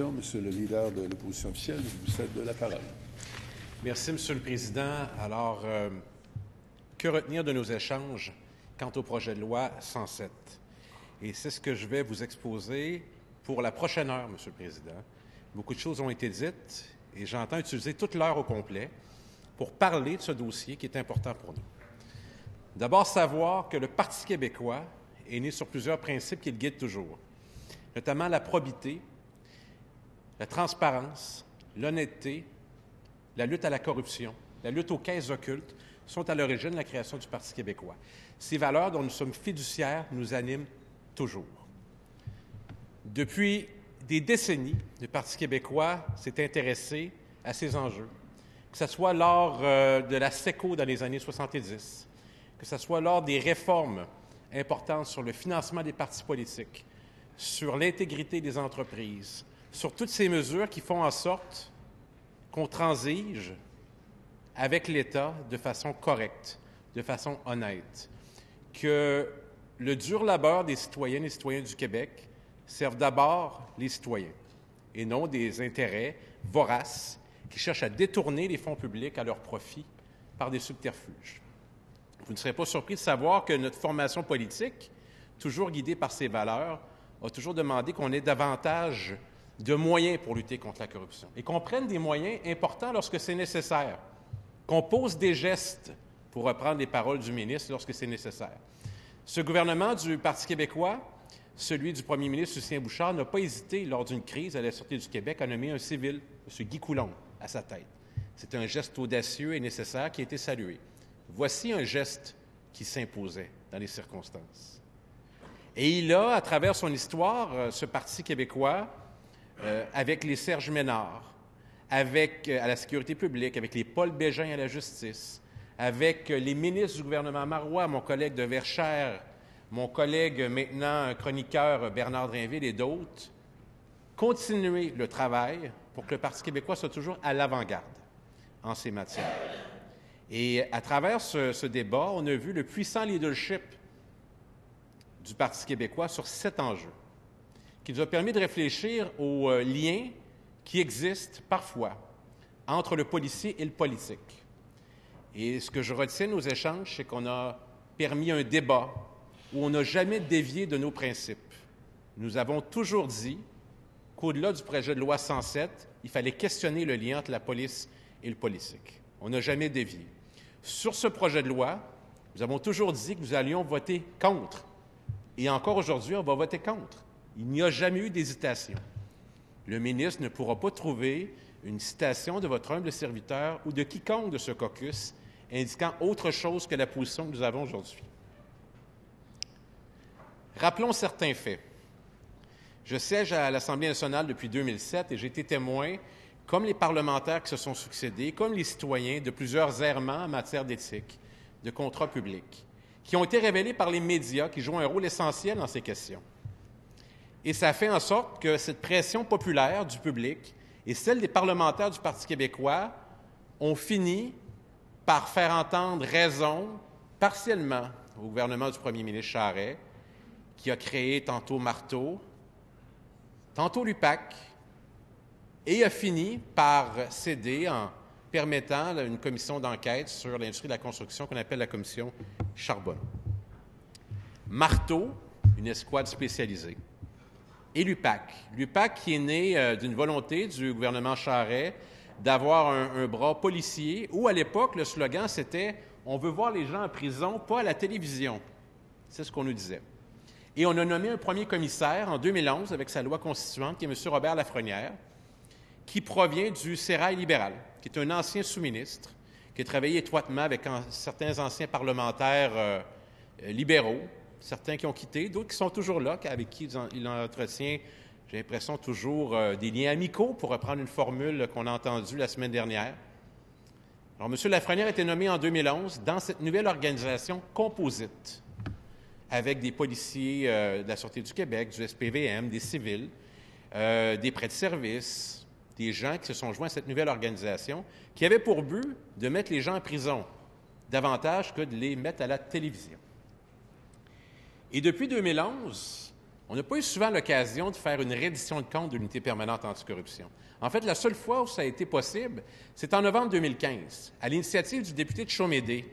Monsieur le leader de l'opposition officielle, je vous cède la parole. Merci, Monsieur le Président. Alors, que retenir de nos échanges quant au projet de loi 107? Et c'est ce que je vais vous exposer pour la prochaine heure, Monsieur le Président. Beaucoup de choses ont été dites et j'entends utiliser toute l'heure au complet pour parler de ce dossier qui est important pour nous. D'abord, savoir que le Parti québécois est né sur plusieurs principes qui le guident toujours, notamment la probité, la transparence, l'honnêteté, la lutte à la corruption, la lutte aux caisses occultes sont à l'origine de la création du Parti québécois. Ces valeurs dont nous sommes fiduciaires nous animent toujours. Depuis des décennies, le Parti québécois s'est intéressé à ces enjeux, que ce soit lors de la SECO dans les années 70, que ce soit lors des réformes importantes sur le financement des partis politiques, sur l'intégrité des entreprises, sur toutes ces mesures qui font en sorte qu'on transige avec l'État de façon correcte, de façon honnête, que le dur labeur des citoyennes et citoyens du Québec serve d'abord les citoyens et non des intérêts voraces qui cherchent à détourner les fonds publics à leur profit par des subterfuges. Vous ne serez pas surpris de savoir que notre formation politique, toujours guidée par ces valeurs, a toujours demandé qu'on ait davantage de moyens pour lutter contre la corruption et qu'on prenne des moyens importants lorsque c'est nécessaire, qu'on pose des gestes, pour reprendre les paroles du ministre, lorsque c'est nécessaire. Ce gouvernement du Parti québécois, celui du premier ministre Lucien Bouchard, n'a pas hésité, lors d'une crise à la Sûreté du Québec, à nommer un civil, M. Guy Coulombe, à sa tête. C'est un geste audacieux et nécessaire qui a été salué. Voici un geste qui s'imposait dans les circonstances. Et il a, à travers son histoire, ce Parti québécois, avec les Serge Ménard, avec à la sécurité publique, avec les Paul Bégin à la justice, avec les ministres du gouvernement Marois, mon collègue de Verchères, mon collègue maintenant chroniqueur Bernard Drainville et d'autres, continuer le travail pour que le Parti québécois soit toujours à l'avant-garde en ces matières. Et à travers ce débat, on a vu le puissant leadership du Parti québécois sur 7 enjeux, qui nous a permis de réfléchir aux liens qui existent parfois entre le policier et le politique. Et ce que je retiens de nos échanges, c'est qu'on a permis un débat où on n'a jamais dévié de nos principes. Nous avons toujours dit qu'au-delà du projet de loi 107, il fallait questionner le lien entre la police et le politique. On n'a jamais dévié. Sur ce projet de loi, nous avons toujours dit que nous allions voter contre. Et encore aujourd'hui, on va voter contre. Il n'y a jamais eu d'hésitation. Le ministre ne pourra pas trouver une citation de votre humble serviteur ou de quiconque de ce caucus indiquant autre chose que la position que nous avons aujourd'hui. Rappelons certains faits. Je siège à l'Assemblée nationale depuis 2007 et j'ai été témoin, comme les parlementaires qui se sont succédés, comme les citoyens, de plusieurs errements en matière d'éthique, de contrats publics, qui ont été révélés par les médias qui jouent un rôle essentiel dans ces questions. Et ça fait en sorte que cette pression populaire du public et celle des parlementaires du Parti québécois ont fini par faire entendre raison partiellement au gouvernement du premier ministre Charest, qui a créé tantôt Marteau, tantôt l'UPAC, et a fini par céder en permettant une commission d'enquête sur l'industrie de la construction qu'on appelle la commission Charbonneau. Marteau, une escouade spécialisée, et l'UPAC. L'UPAC qui est né d'une volonté du gouvernement Charest d'avoir un bras policier où, à l'époque, le slogan, c'était « On veut voir les gens en prison, pas à la télévision ». C'est ce qu'on nous disait. Et on a nommé un premier commissaire en 2011 avec sa loi constituante, qui est M. Robert Lafrenière, qui provient du Sérail libéral, qui est un ancien sous-ministre, qui a travaillé étroitement avec certains anciens parlementaires libéraux, certains qui ont quitté, d'autres qui sont toujours là, avec qui il entretient, j'ai l'impression, toujours des liens amicaux, pour reprendre une formule qu'on a entendue la semaine dernière. Alors, M. Lafrenière a été nommé en 2011 dans cette nouvelle organisation composite, avec des policiers de la Sûreté du Québec, du SPVM, des civils, des prêts de service, des gens qui se sont joints à cette nouvelle organisation, qui avait pour but de mettre les gens en prison davantage que de les mettre à la télévision. Et depuis 2011, on n'a pas eu souvent l'occasion de faire une reddition de comptes de l'unité permanente anticorruption. En fait, la seule fois où ça a été possible, c'est en novembre 2015, à l'initiative du député de Chaumédé,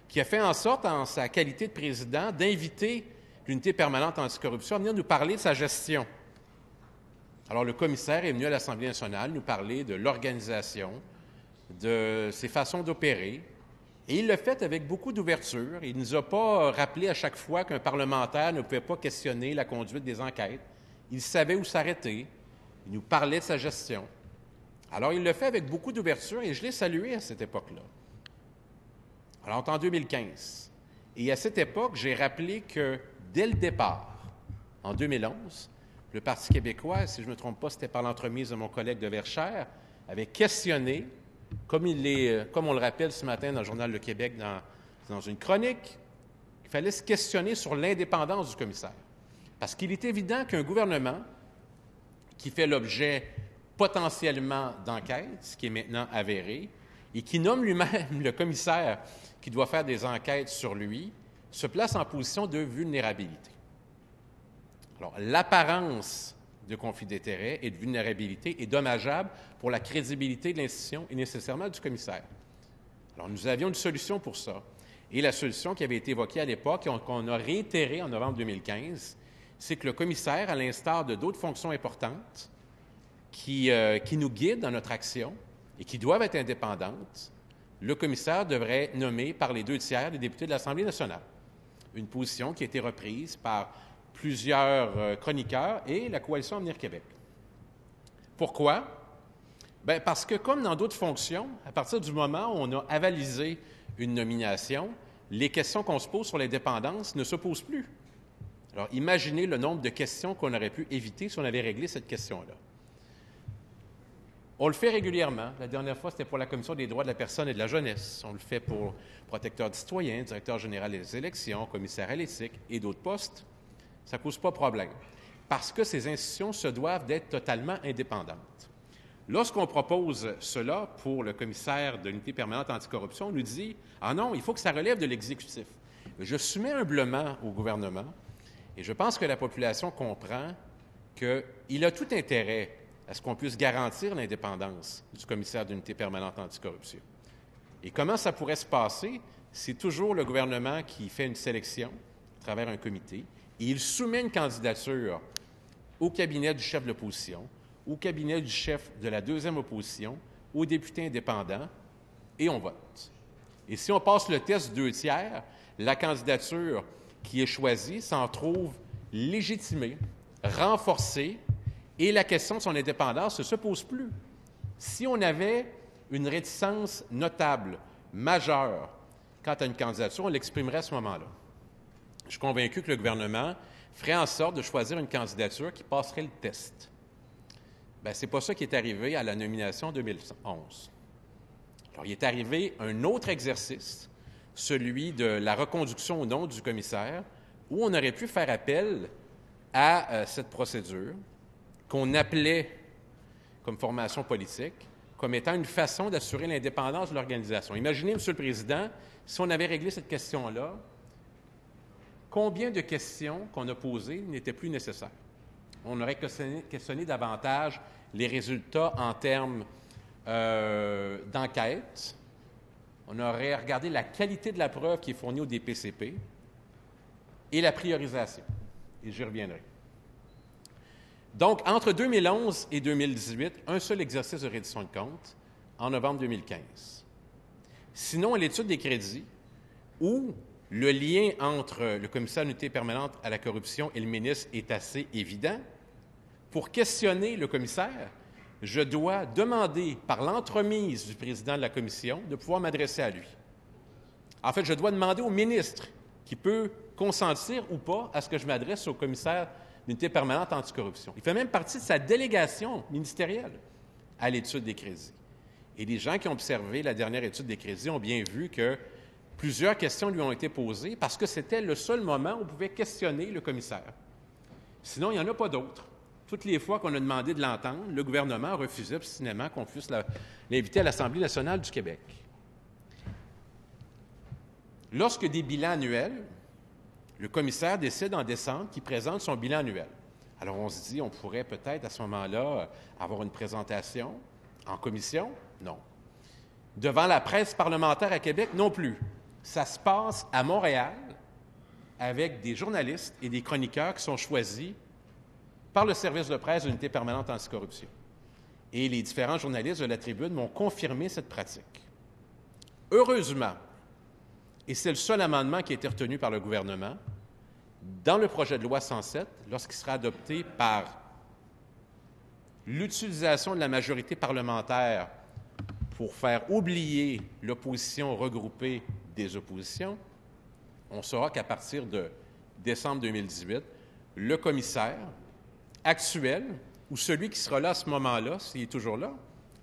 qui a fait en sorte, en sa qualité de président, d'inviter l'unité permanente anticorruption à venir nous parler de sa gestion. Alors, le commissaire est venu à l'Assemblée nationale nous parler de l'organisation, de ses façons d'opérer, et il l'a fait avec beaucoup d'ouverture. Il ne nous a pas rappelé à chaque fois qu'un parlementaire ne pouvait pas questionner la conduite des enquêtes. Il savait où s'arrêter. Il nous parlait de sa gestion. Alors, il l'a fait avec beaucoup d'ouverture et je l'ai salué à cette époque-là. Alors, en 2015. Et à cette époque, j'ai rappelé que dès le départ, en 2011, le Parti québécois, si je ne me trompe pas, c'était par l'entremise de mon collègue de Verchères, avait questionné, comme on le rappelle ce matin dans le Journal Le Québec, dans une chronique, il fallait se questionner sur l'indépendance du commissaire. Parce qu'il est évident qu'un gouvernement qui fait l'objet potentiellement d'enquêtes, ce qui est maintenant avéré, et qui nomme lui-même le commissaire qui doit faire des enquêtes sur lui, se place en position de vulnérabilité. Alors, l'apparence de conflit d'intérêts et de vulnérabilité est dommageable pour la crédibilité de l'institution et nécessairement du commissaire. Alors, nous avions une solution pour ça. Et la solution qui avait été évoquée à l'époque et qu'on a réitérée en novembre 2015, c'est que le commissaire, à l'instar de d'autres fonctions importantes qui nous guident dans notre action et qui doivent être indépendantes, le commissaire devrait être nommé par les 2/3 des députés de l'Assemblée nationale. Une position qui a été reprise par plusieurs chroniqueurs et la Coalition Avenir Québec. Pourquoi? Bien, parce que, comme dans d'autres fonctions, à partir du moment où on a avalisé une nomination, les questions qu'on se pose sur l'indépendance ne se posent plus. Alors, imaginez le nombre de questions qu'on aurait pu éviter si on avait réglé cette question-là. On le fait régulièrement. La dernière fois, c'était pour la Commission des droits de la personne et de la jeunesse. On le fait pour protecteur du citoyen, directeur général des élections, commissaire à l'éthique et d'autres postes. Ça ne cause pas de problème, parce que ces institutions se doivent d'être totalement indépendantes. Lorsqu'on propose cela pour le commissaire de l'unité permanente anticorruption, on nous dit « Ah non, il faut que ça relève de l'exécutif ». Je soumets humblement au gouvernement, et je pense que la population comprend qu'il a tout intérêt à ce qu'on puisse garantir l'indépendance du commissaire de l'unité permanente anticorruption. Et comment ça pourrait se passer? C'est toujours le gouvernement qui fait une sélection à travers un comité, et il soumet une candidature au cabinet du chef de l'opposition, au cabinet du chef de la deuxième opposition, aux députés indépendants, et on vote. Et si on passe le test 2/3, la candidature qui est choisie s'en trouve légitimée, renforcée, et la question de son indépendance ne se pose plus. Si on avait une réticence notable, majeure, quant à une candidature, on l'exprimerait à ce moment-là. Je suis convaincu que le gouvernement ferait en sorte de choisir une candidature qui passerait le test. Bien, ce n'est pas ça qui est arrivé à la nomination 2011. Alors, il est arrivé un autre exercice, celui de la reconduction au nom du commissaire, où on aurait pu faire appel à cette procédure qu'on appelait, comme formation politique, comme étant une façon d'assurer l'indépendance de l'organisation. Imaginez, M. le Président, si on avait réglé cette question-là, combien de questions qu'on a posées n'étaient plus nécessaires? On aurait questionné davantage les résultats en termes d'enquête. On aurait regardé la qualité de la preuve qui est fournie au DPCP et la priorisation. Et j'y reviendrai. Donc, entre 2011 et 2018, un seul exercice de reddition de comptes, en novembre 2015. Sinon, à l'étude des crédits, où le lien entre le commissaire d'unité permanente à la corruption et le ministre est assez évident, pour questionner le commissaire, je dois demander, par l'entremise du président de la commission, de pouvoir m'adresser à lui. En fait, je dois demander au ministre qui peut consentir ou pas à ce que je m'adresse au commissaire d'unité permanente anticorruption. Il fait même partie de sa délégation ministérielle à l'étude des crédits. Et les gens qui ont observé la dernière étude des crédits ont bien vu que plusieurs questions lui ont été posées parce que c'était le seul moment où on pouvait questionner le commissaire. Sinon, il n'y en a pas d'autres. Toutes les fois qu'on a demandé de l'entendre, le gouvernement a refusé obstinément qu'on puisse l'inviter à l'Assemblée nationale du Québec. Lorsque des bilans annuels, le commissaire décide en décembre qu'il présente son bilan annuel. Alors, on se dit, on pourrait peut-être, à ce moment-là, avoir une présentation en commission? Non. Devant la presse parlementaire à Québec? Non plus. Ça se passe à Montréal avec des journalistes et des chroniqueurs qui sont choisis par le service de presse de l'Unité permanente anticorruption. Et les différents journalistes de la Tribune m'ont confirmé cette pratique. Heureusement, et c'est le seul amendement qui a été retenu par le gouvernement, dans le projet de loi 107, lorsqu'il sera adopté par l'utilisation de la majorité parlementaire pour faire oublier l'opposition regroupée des oppositions, on saura qu'à partir de décembre 2018, le commissaire actuel, ou celui qui sera là à ce moment-là, s'il est toujours là,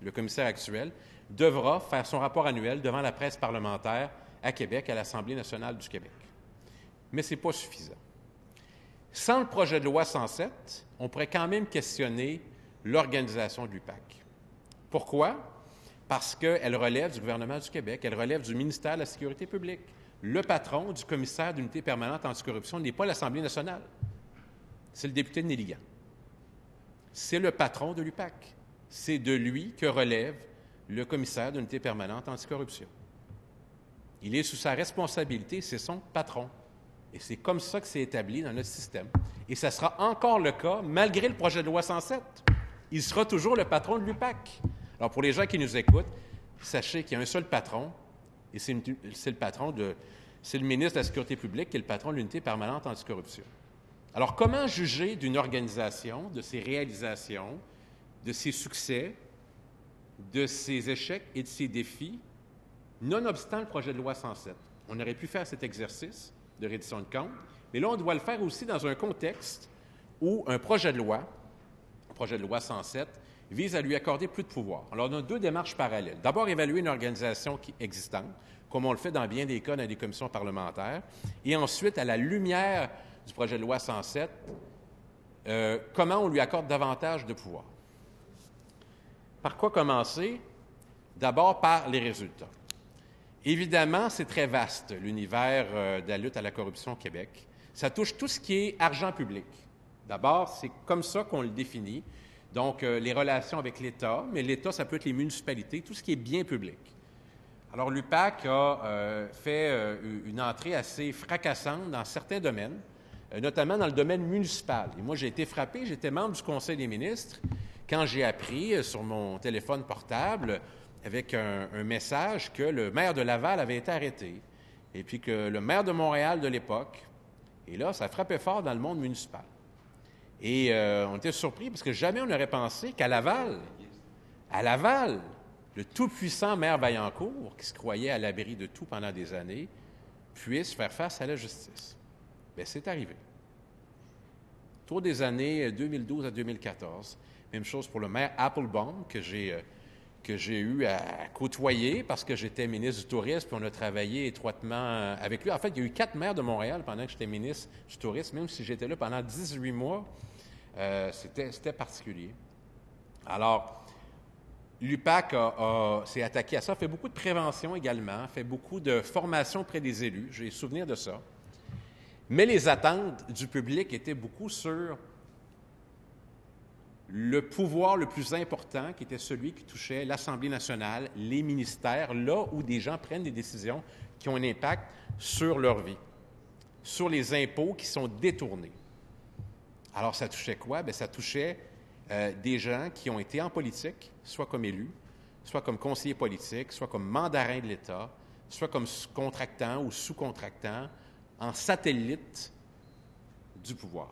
le commissaire actuel, devra faire son rapport annuel devant la presse parlementaire à Québec, à l'Assemblée nationale du Québec. Mais ce n'est pas suffisant. Sans le projet de loi 107, on pourrait quand même questionner l'organisation de l'UPAC. Pourquoi? Parce qu'elle relève du gouvernement du Québec, elle relève du ministère de la Sécurité publique. Le patron du commissaire d'unité permanente anticorruption n'est pas l'Assemblée nationale. C'est le député de Néligan. C'est le patron de l'UPAC. C'est de lui que relève le commissaire d'unité permanente anticorruption. Il est sous sa responsabilité, c'est son patron. Et c'est comme ça que c'est établi dans notre système. Et ça sera encore le cas malgré le projet de loi 107. Il sera toujours le patron de l'UPAC. Alors, pour les gens qui nous écoutent, sachez qu'il y a un seul patron, et c'est le ministre de la Sécurité publique qui est le patron de l'Unité permanente anticorruption. Alors, comment juger d'une organisation, de ses réalisations, de ses succès, de ses échecs et de ses défis, nonobstant le projet de loi 107? On aurait pu faire cet exercice de reddition de comptes, mais là, on doit le faire aussi dans un contexte où un projet de loi 107, vise à lui accorder plus de pouvoir. Alors, on a deux démarches parallèles. D'abord, évaluer une organisation existante, comme on le fait dans bien des cas dans des commissions parlementaires, et ensuite, à la lumière du projet de loi 107, comment on lui accorde davantage de pouvoir. Par quoi commencer? D'abord, par les résultats. Évidemment, c'est très vaste, l'univers de la lutte à la corruption au Québec. Ça touche tout ce qui est argent public. D'abord, c'est comme ça qu'on le définit. Donc, les relations avec l'État, mais l'État, ça peut être les municipalités, tout ce qui est bien public. Alors, l'UPAC a fait une entrée assez fracassante dans certains domaines, notamment dans le domaine municipal. Et moi, j'ai été frappé, j'étais membre du Conseil des ministres, quand j'ai appris sur mon téléphone portable, avec un message, que le maire de Laval avait été arrêté, et puis que le maire de Montréal de l'époque, et là, ça frappait fort dans le monde municipal. Et on était surpris parce que jamais on n'aurait pensé qu'à Laval, le tout-puissant maire Vaillancourt, qui se croyait à l'abri de tout pendant des années, puisse faire face à la justice. Bien, c'est arrivé. Autour des années 2012 à 2014, même chose pour le maire Applebaum, que j'ai eu à côtoyer parce que j'étais ministre du Tourisme, puis on a travaillé étroitement avec lui. En fait, il y a eu 4 maires de Montréal pendant que j'étais ministre du Tourisme, même si j'étais là pendant 18 mois. C'était particulier. Alors, l'UPAC s'est attaqué à ça, fait beaucoup de prévention également, fait beaucoup de formation auprès des élus, j'ai souvenir de ça. Mais les attentes du public étaient beaucoup sur le pouvoir le plus important, qui était celui qui touchait l'Assemblée nationale, les ministères, là où des gens prennent des décisions qui ont un impact sur leur vie, sur les impôts qui sont détournés. Alors, ça touchait quoi? Bien, ça touchait des gens qui ont été en politique, soit comme élus, soit comme conseillers politiques, soit comme mandarins de l'État, soit comme contractants ou sous-contractants, en satellite du pouvoir.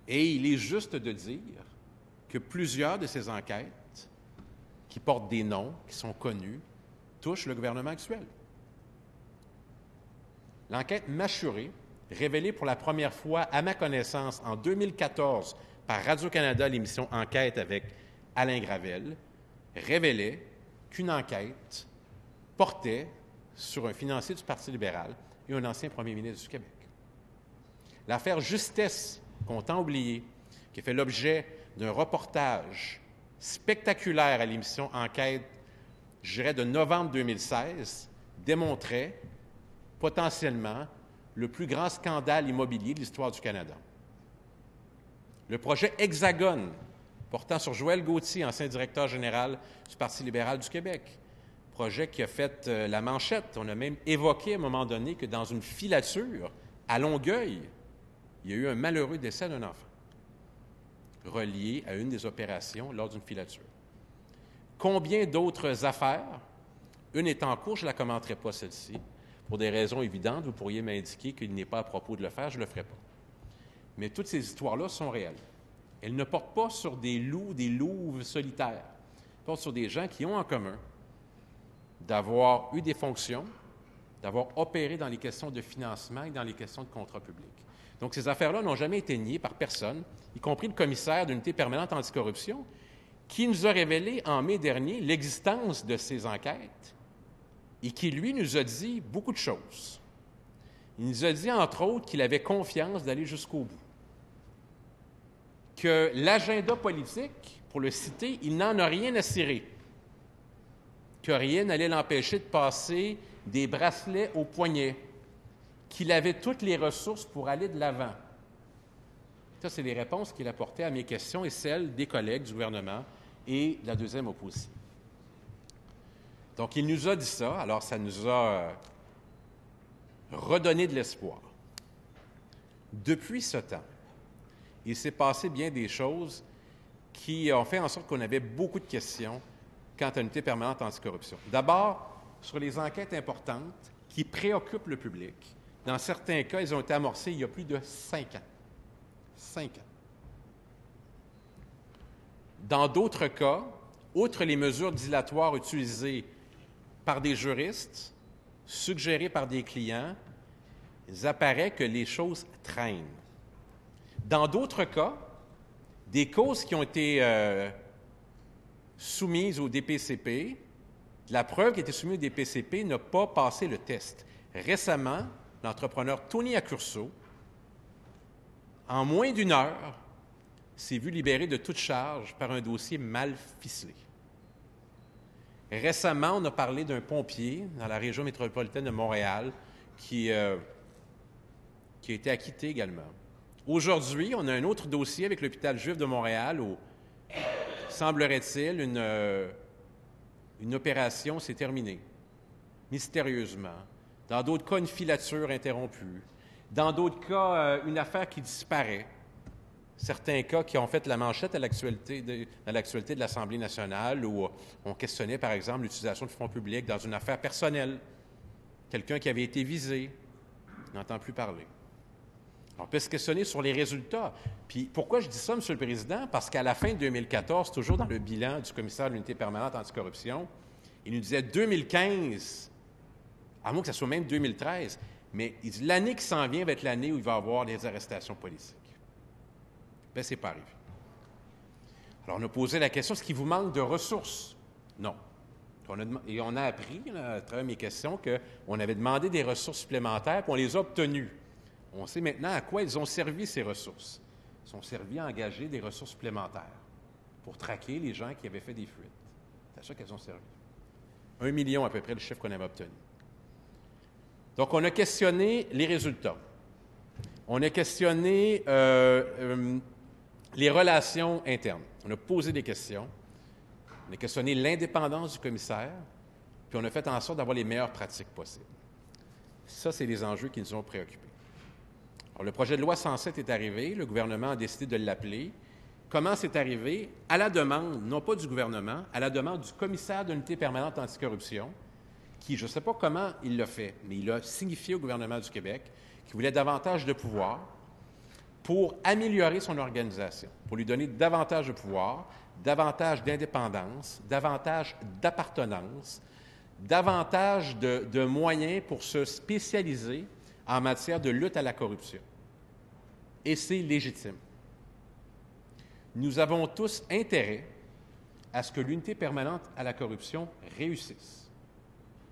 Et il est juste de dire que plusieurs de ces enquêtes, qui portent des noms, qui sont connus, touchent le gouvernement actuel. L'enquête Mashuré, révélée pour la première fois, à ma connaissance, en 2014 par Radio-Canada, l'émission Enquête avec Alain Gravel, révélait qu'une enquête portait sur un financier du Parti libéral et un ancien premier ministre du Québec. L'affaire Justesse, qu'on tend oublié, qui a fait l'objet d'un reportage spectaculaire à l'émission Enquête, je dirais de novembre 2016, démontrait potentiellement le plus grand scandale immobilier de l'histoire du Canada. Le projet Hexagone, portant sur Joël Gauthier, ancien directeur général du Parti libéral du Québec. Projet qui a fait la manchette. On a même évoqué à un moment donné que dans une filature à Longueuil, il y a eu un malheureux décès d'un enfant relié à une des opérations lors d'une filature. Combien d'autres affaires? Une est en cours, je ne la commenterai pas celle-ci. Pour des raisons évidentes, vous pourriez m'indiquer qu'il n'est pas à propos de le faire, je ne le ferai pas. Mais toutes ces histoires-là sont réelles. Elles ne portent pas sur des loups, des louves solitaires. Elles portent sur des gens qui ont en commun d'avoir eu des fonctions, d'avoir opéré dans les questions de financement et dans les questions de contrat public. Donc, ces affaires-là n'ont jamais été niées par personne, y compris le commissaire d'unité permanente anticorruption, qui nous a révélé en mai dernier l'existence de ces enquêtes et qui, lui, nous a dit beaucoup de choses. Il nous a dit, entre autres, qu'il avait confiance d'aller jusqu'au bout. Que l'agenda politique, pour le citer, il n'en a rien à cirer. Que rien n'allait l'empêcher de passer des bracelets au poignet. Qu'il avait toutes les ressources pour aller de l'avant. Ça, c'est les réponses qu'il apportait à mes questions et celles des collègues du gouvernement et de la deuxième opposition. Donc, il nous a dit ça, alors ça nous a redonné de l'espoir. Depuis ce temps, il s'est passé bien des choses qui ont fait en sorte qu'on avait beaucoup de questions quant à l'unité permanente anticorruption. D'abord, sur les enquêtes importantes qui préoccupent le public. Dans certains cas, ils ont été amorcés il y a plus de 5 ans. 5 ans. Dans d'autres cas, outre les mesures dilatoires utilisées par des juristes, suggérées par des clients, il apparaît que les choses traînent. Dans d'autres cas, des causes qui ont été soumises au DPCP, la preuve qui a été soumise au DPCP n'a pas passé le test. Récemment, l'entrepreneur Tony Accurso, en moins d'une heure, s'est vu libéré de toute charge par un dossier mal ficelé. Récemment, on a parlé d'un pompier dans la région métropolitaine de Montréal qui a été acquitté également. Aujourd'hui, on a un autre dossier avec l'hôpital juif de Montréal où, semblerait-il, une opération s'est terminée, mystérieusement. Dans d'autres cas, une filature interrompue. Dans d'autres cas, une affaire qui disparaît. Certains cas qui ont fait la manchette dans l'actualité de l'Assemblée nationale où on questionnait, par exemple, l'utilisation de fonds publics dans une affaire personnelle. Quelqu'un qui avait été visé, on n'entend plus parler. On peut se questionner sur les résultats. Puis pourquoi je dis ça, M. le Président? Parce qu'à la fin de 2014, toujours dans le bilan du commissaire de l'unité permanente anticorruption, il nous disait 2015, à moins que ce soit même 2013, mais il dit l'année qui s'en vient va être l'année où il va y avoir des arrestations politiques. Bien, ce n'est pas arrivé. Alors, on a posé la question, est-ce qu'il vous manque de ressources? Non. Et on a appris, là, à travers mes questions, qu'on avait demandé des ressources supplémentaires, puis on les a obtenues. On sait maintenant à quoi ils ont servi, ces ressources. Ils ont servi à engager des ressources supplémentaires pour traquer les gens qui avaient fait des fuites. C'est à ça qu'elles ont servi. 1 million à peu près, le chiffre qu'on avait obtenu. Donc, on a questionné les résultats. On a questionné les relations internes. On a posé des questions. On a questionné l'indépendance du commissaire, puis on a fait en sorte d'avoir les meilleures pratiques possibles. Ça, c'est les enjeux qui nous ont préoccupés. Alors, le projet de loi 107 est arrivé. Le gouvernement a décidé de l'appeler. Comment c'est arrivé? À la demande, non pas du gouvernement, à la demande du commissaire de l'unité permanente anticorruption, qui, je ne sais pas comment il l'a fait, mais il a signifié au gouvernement du Québec qu'il voulait davantage de pouvoir pour améliorer son organisation, pour lui donner davantage de pouvoir, davantage d'indépendance, davantage d'appartenance, davantage de moyens pour se spécialiser en matière de lutte à la corruption. Et c'est légitime. Nous avons tous intérêt à ce que l'unité permanente à la corruption réussisse.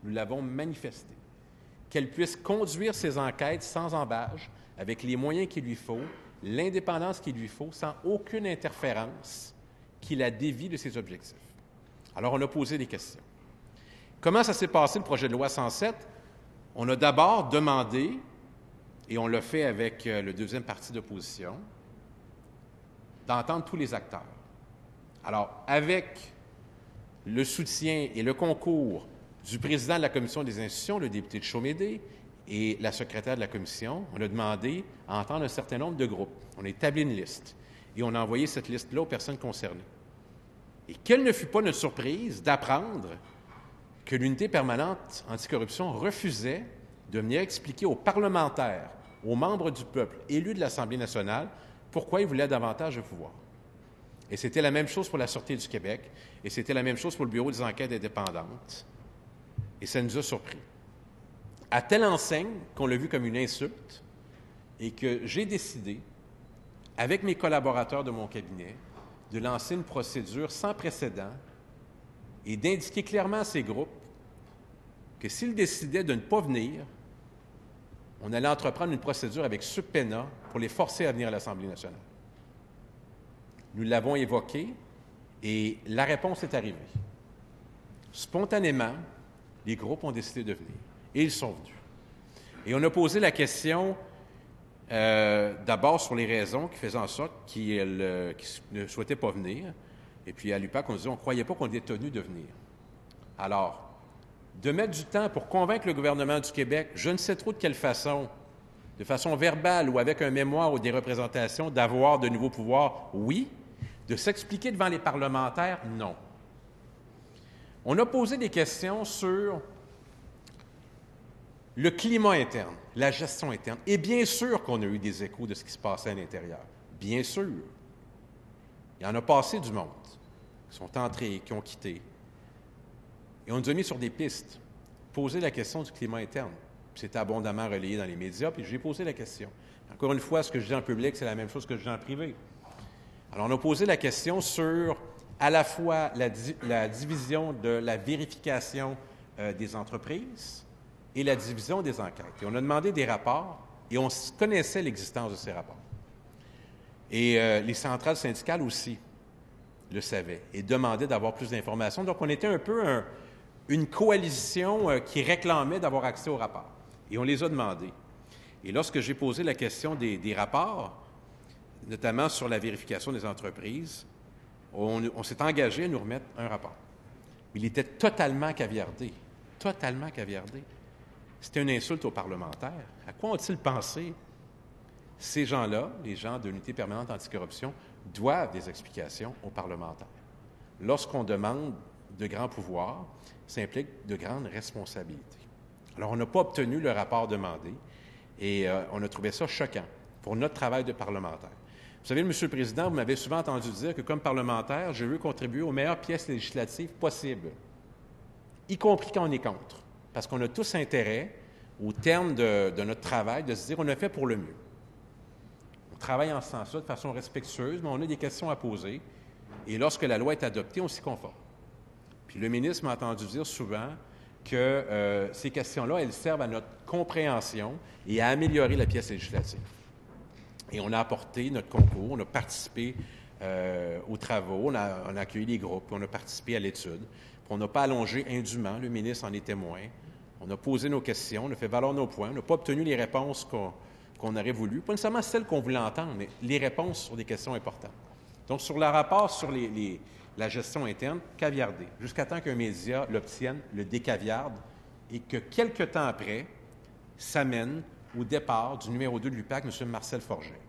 Nous l'avons manifesté. Qu'elle puisse conduire ses enquêtes sans embâche, avec les moyens qu'il lui faut, l'indépendance qu'il lui faut, sans aucune interférence qui la dévie de ses objectifs. Alors, on a posé des questions. Comment ça s'est passé, le projet de loi 107? On a d'abord demandé, et on l'a fait avec le deuxième parti d'opposition, d'entendre tous les acteurs. Alors, avec le soutien et le concours du président de la Commission des institutions, le député de Chaumédé, et la secrétaire de la Commission, on a demandé à entendre un certain nombre de groupes. On a établi une liste et on a envoyé cette liste-là aux personnes concernées. Et quelle ne fut pas notre surprise d'apprendre que l'unité permanente anticorruption refusait de venir expliquer aux parlementaires, aux membres du peuple élus de l'Assemblée nationale, pourquoi ils voulaient davantage de pouvoir. Et c'était la même chose pour la Sûreté du Québec, et c'était la même chose pour le Bureau des enquêtes indépendantes. Et ça nous a surpris. À telle enseigne qu'on l'a vu comme une insulte, et que j'ai décidé, avec mes collaborateurs de mon cabinet, de lancer une procédure sans précédent et d'indiquer clairement à ces groupes que s'ils décidaient de ne pas venir, on allait entreprendre une procédure avec subpénat pour les forcer à venir à l'Assemblée nationale. Nous l'avons évoqué et la réponse est arrivée. Spontanément, les groupes ont décidé de venir et ils sont venus. Et on a posé la question d'abord sur les raisons qui faisaient en sorte qu'ils ne souhaitaient pas venir. Et puis à l'UPAC, on disait on ne croyait pas qu'on était tenu de venir. Alors, de mettre du temps pour convaincre le gouvernement du Québec, je ne sais trop de quelle façon, de façon verbale ou avec un mémoire ou des représentations, d'avoir de nouveaux pouvoirs, oui. De s'expliquer devant les parlementaires, non. On a posé des questions sur le climat interne, la gestion interne. Et bien sûr qu'on a eu des échos de ce qui se passait à l'intérieur. Bien sûr. Il y en a passé du monde qui sont entrés, qui ont quitté. Et on nous a mis sur des pistes. Poser la question du climat interne. C'était abondamment relayé dans les médias, puis j'ai posé la question. Encore une fois, ce que je dis en public, c'est la même chose que je dis en privé. Alors, on a posé la question sur à la fois la division de la vérification des entreprises et la division des enquêtes. Et on a demandé des rapports et on connaissait l'existence de ces rapports. Et les centrales syndicales aussi le savaient et demandaient d'avoir plus d'informations. Donc, on était un peu une coalition qui réclamait d'avoir accès aux rapports. Et on les a demandés. Et lorsque j'ai posé la question des rapports, notamment sur la vérification des entreprises, on s'est engagé à nous remettre un rapport. Il était totalement caviardé. Totalement caviardé. C'était une insulte aux parlementaires. À quoi ont-ils pensé? Ces gens-là, les gens de l'unité permanente anticorruption, doivent des explications aux parlementaires. Lorsqu'on demande de grands pouvoirs, ça implique de grandes responsabilités. Alors, on n'a pas obtenu le rapport demandé et on a trouvé ça choquant pour notre travail de parlementaire. Vous savez, Monsieur le Président, vous m'avez souvent entendu dire que comme parlementaire, je veux contribuer aux meilleures pièces législatives possibles, y compris quand on est contre, parce qu'on a tous intérêt, au terme de notre travail, de se dire on a fait pour le mieux. On travaille en ce sens-là de façon respectueuse, mais on a des questions à poser, et lorsque la loi est adoptée, on s'y conforme. Puis le ministre m'a entendu dire souvent que ces questions-là, elles servent à notre compréhension et à améliorer la pièce législative. Et on a apporté notre concours, on a participé aux travaux, on a accueilli les groupes, on a participé à l'étude. On n'a pas allongé indûment, le ministre en est témoin. On a posé nos questions, on a fait valoir nos points, on n'a pas obtenu les réponses qu'on aurait voulu, pas nécessairement celles qu'on voulait entendre, mais les réponses sur des questions importantes. Donc, sur le rapport sur la gestion interne, caviardé, jusqu'à temps qu'un média l'obtienne, le décaviarde, et que quelque temps après, s'amène au départ du numéro 2 de l'UPAC, M. Marcel Forget.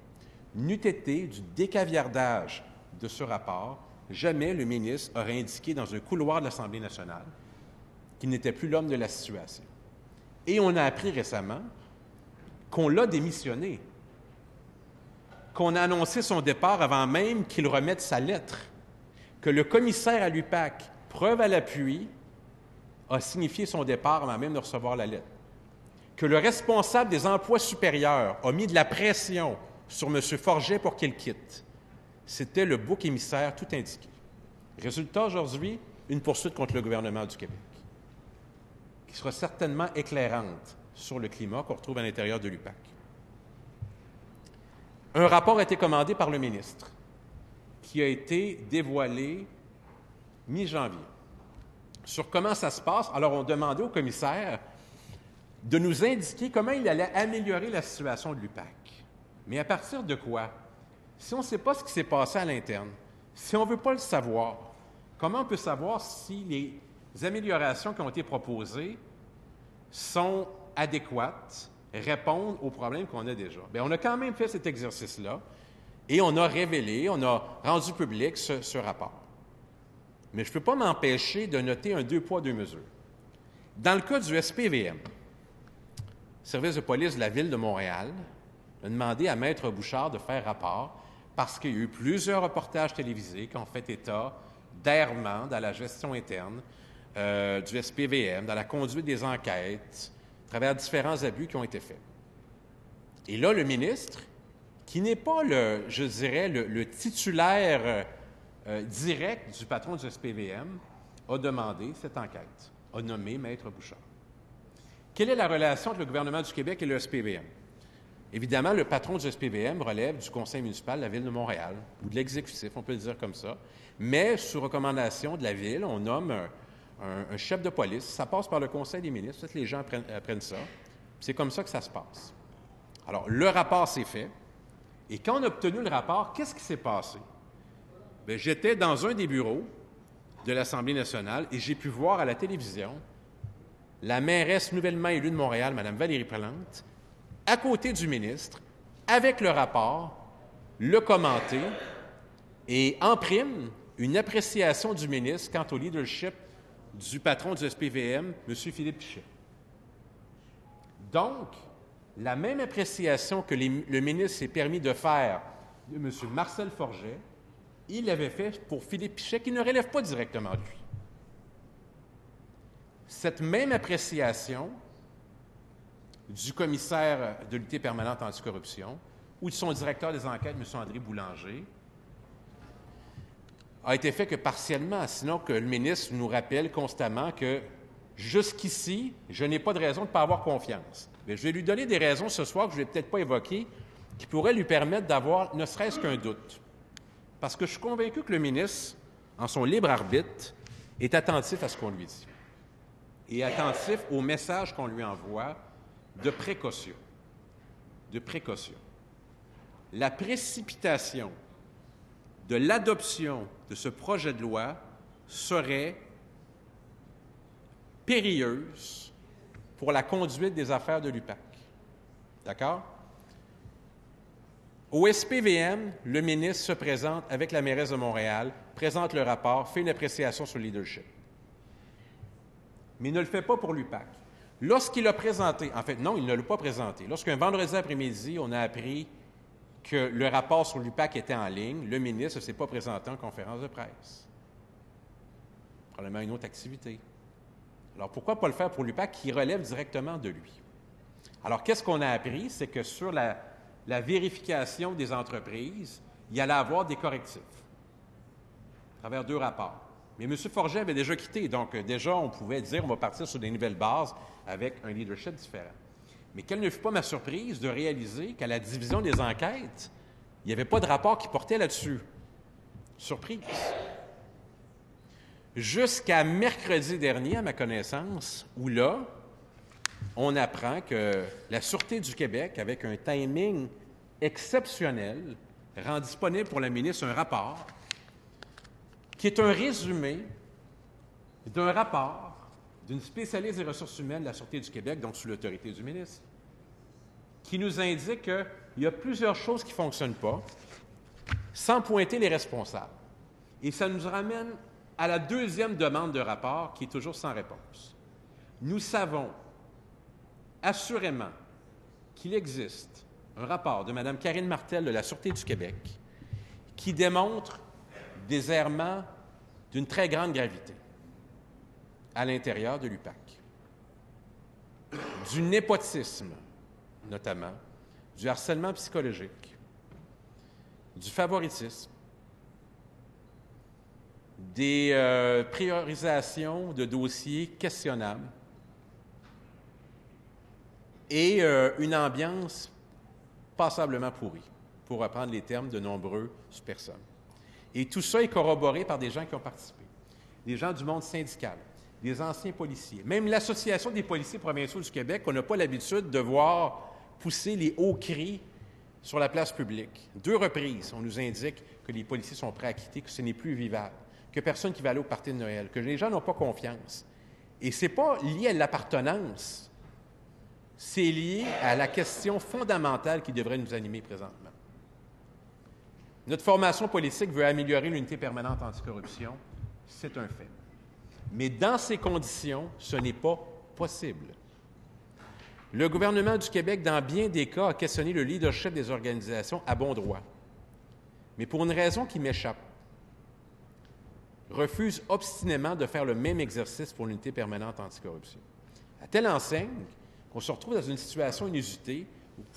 N'eût été du décaviardage de ce rapport, jamais le ministre aurait indiqué dans un couloir de l'Assemblée nationale qu'il n'était plus l'homme de la situation. Et on a appris récemment qu'on l'a démissionné, qu'on a annoncé son départ avant même qu'il remette sa lettre, que le commissaire à l'UPAC, preuve à l'appui, a signifié son départ avant même de recevoir la lettre, que le responsable des emplois supérieurs a mis de la pression sur M. Forget pour qu'il quitte. C'était le bouc émissaire tout indiqué. Résultat, aujourd'hui, une poursuite contre le gouvernement du Québec, qui sera certainement éclairante sur le climat qu'on retrouve à l'intérieur de l'UPAC. Un rapport a été commandé par le ministre, qui a été dévoilé mi-janvier. Sur comment ça se passe, alors on demandait au commissaire de nous indiquer comment il allait améliorer la situation de l'UPAC. Mais à partir de quoi? Si on ne sait pas ce qui s'est passé à l'interne, si on ne veut pas le savoir, comment on peut savoir si les améliorations qui ont été proposées sont adéquates, répondent aux problèmes qu'on a déjà? Bien, on a quand même fait cet exercice-là et on a révélé, on a rendu public ce rapport. Mais je ne peux pas m'empêcher de noter un 2 poids, 2 mesures. Dans le cas du SPVM, Service de police de la Ville de Montréal a demandé à Maître Bouchard de faire rapport parce qu'il y a eu plusieurs reportages télévisés qui ont fait état d'errements dans la gestion interne du SPVM, dans la conduite des enquêtes, à travers différents abus qui ont été faits. Et là, le ministre, qui n'est pas le titulaire direct du patron du SPVM, a demandé cette enquête, a nommé Maître Bouchard. Quelle est la relation entre le gouvernement du Québec et le SPVM? Évidemment, le patron du SPVM relève du conseil municipal de la Ville de Montréal, ou de l'exécutif, on peut le dire comme ça, mais sous recommandation de la Ville, on nomme un chef de police, ça passe par le conseil des ministres, peut-être les gens apprennent ça, c'est comme ça que ça se passe. Alors, le rapport s'est fait, et quand on a obtenu le rapport, qu'est-ce qui s'est passé? Bien, j'étais dans un des bureaux de l'Assemblée nationale et j'ai pu voir à la télévision la mairesse nouvellement élue de Montréal, Mme Valérie Plante, à côté du ministre, avec le rapport, le commenter et, en prime, une appréciation du ministre quant au leadership du patron du SPVM, M. Philippe Pichet. Donc, la même appréciation que le ministre s'est permis de faire de M. Marcel Forget, il l'avait fait pour Philippe Pichet, qui ne relève pas directement de lui. Cette même appréciation du commissaire de l'unité permanente anticorruption ou de son directeur des enquêtes, M. André Boulanger, a été fait que partiellement, sinon que le ministre nous rappelle constamment que jusqu'ici, je n'ai pas de raison de ne pas avoir confiance. Mais je vais lui donner des raisons ce soir que je ne vais peut-être pas évoquer, qui pourraient lui permettre d'avoir ne serait-ce qu'un doute. Parce que je suis convaincu que le ministre, en son libre arbitre, est attentif à ce qu'on lui dit et attentif au message qu'on lui envoie de précaution. De précaution. La précipitation de l'adoption de ce projet de loi serait périlleuse pour la conduite des affaires de l'UPAC. D'accord? Au SPVM, le ministre se présente avec la mairesse de Montréal, présente le rapport, fait une appréciation sur le leadership. Mais il ne le fait pas pour l'UPAC. Lorsqu'il a présenté, en fait, non, il ne l'a pas présenté. Lorsqu'un vendredi après-midi, on a appris que le rapport sur l'UPAC était en ligne, le ministre ne s'est pas présenté en conférence de presse. Probablement une autre activité. Alors, pourquoi pas le faire pour l'UPAC qui relève directement de lui? Alors, qu'est-ce qu'on a appris? C'est que sur la vérification des entreprises, il y allait avoir des correctifs à travers 2 rapports. Mais M. Forget avait déjà quitté, donc déjà, on pouvait dire on va partir sur des nouvelles bases avec un leadership différent. Mais quelle ne fut pas ma surprise de réaliser qu'à la division des enquêtes, il n'y avait pas de rapport qui portait là-dessus. Surprise. Jusqu'à mercredi dernier, à ma connaissance, où là, on apprend que la Sûreté du Québec, avec un timing exceptionnel, rend disponible pour la ministre un rapport qui est un résumé d'un rapport d'une spécialiste des ressources humaines de la Sûreté du Québec, donc sous l'autorité du ministre, qui nous indique qu'il y a plusieurs choses qui ne fonctionnent pas, sans pointer les responsables. Et ça nous ramène à la 2e demande de rapport, qui est toujours sans réponse. Nous savons assurément qu'il existe un rapport de Mme Karine Martel de la Sûreté du Québec qui démontre des errements d'une très grande gravité à l'intérieur de l'UPAC. Du népotisme, notamment, du harcèlement psychologique, du favoritisme, des priorisations de dossiers questionnables et une ambiance passablement pourrie, pour reprendre les termes de nombreuses personnes. Et tout ça est corroboré par des gens qui ont participé, des gens du monde syndical, des anciens policiers, même l'Association des policiers provinciaux du Québec, qu'on n'a pas l'habitude de voir pousser les hauts cris sur la place publique. 2 reprises, on nous indique que les policiers sont prêts à quitter, que ce n'est plus vivable, que personne qui va aller au party de Noël, que les gens n'ont pas confiance. Et ce n'est pas lié à l'appartenance, c'est lié à la question fondamentale qui devrait nous animer présentement. Notre formation politique veut améliorer l'unité permanente anticorruption, c'est un fait. Mais dans ces conditions, ce n'est pas possible. Le gouvernement du Québec, dans bien des cas, a questionné le leadership des organisations à bon droit. Mais pour une raison qui m'échappe, refuse obstinément de faire le même exercice pour l'unité permanente anticorruption. À telle enseigne qu'on se retrouve dans une situation inusitée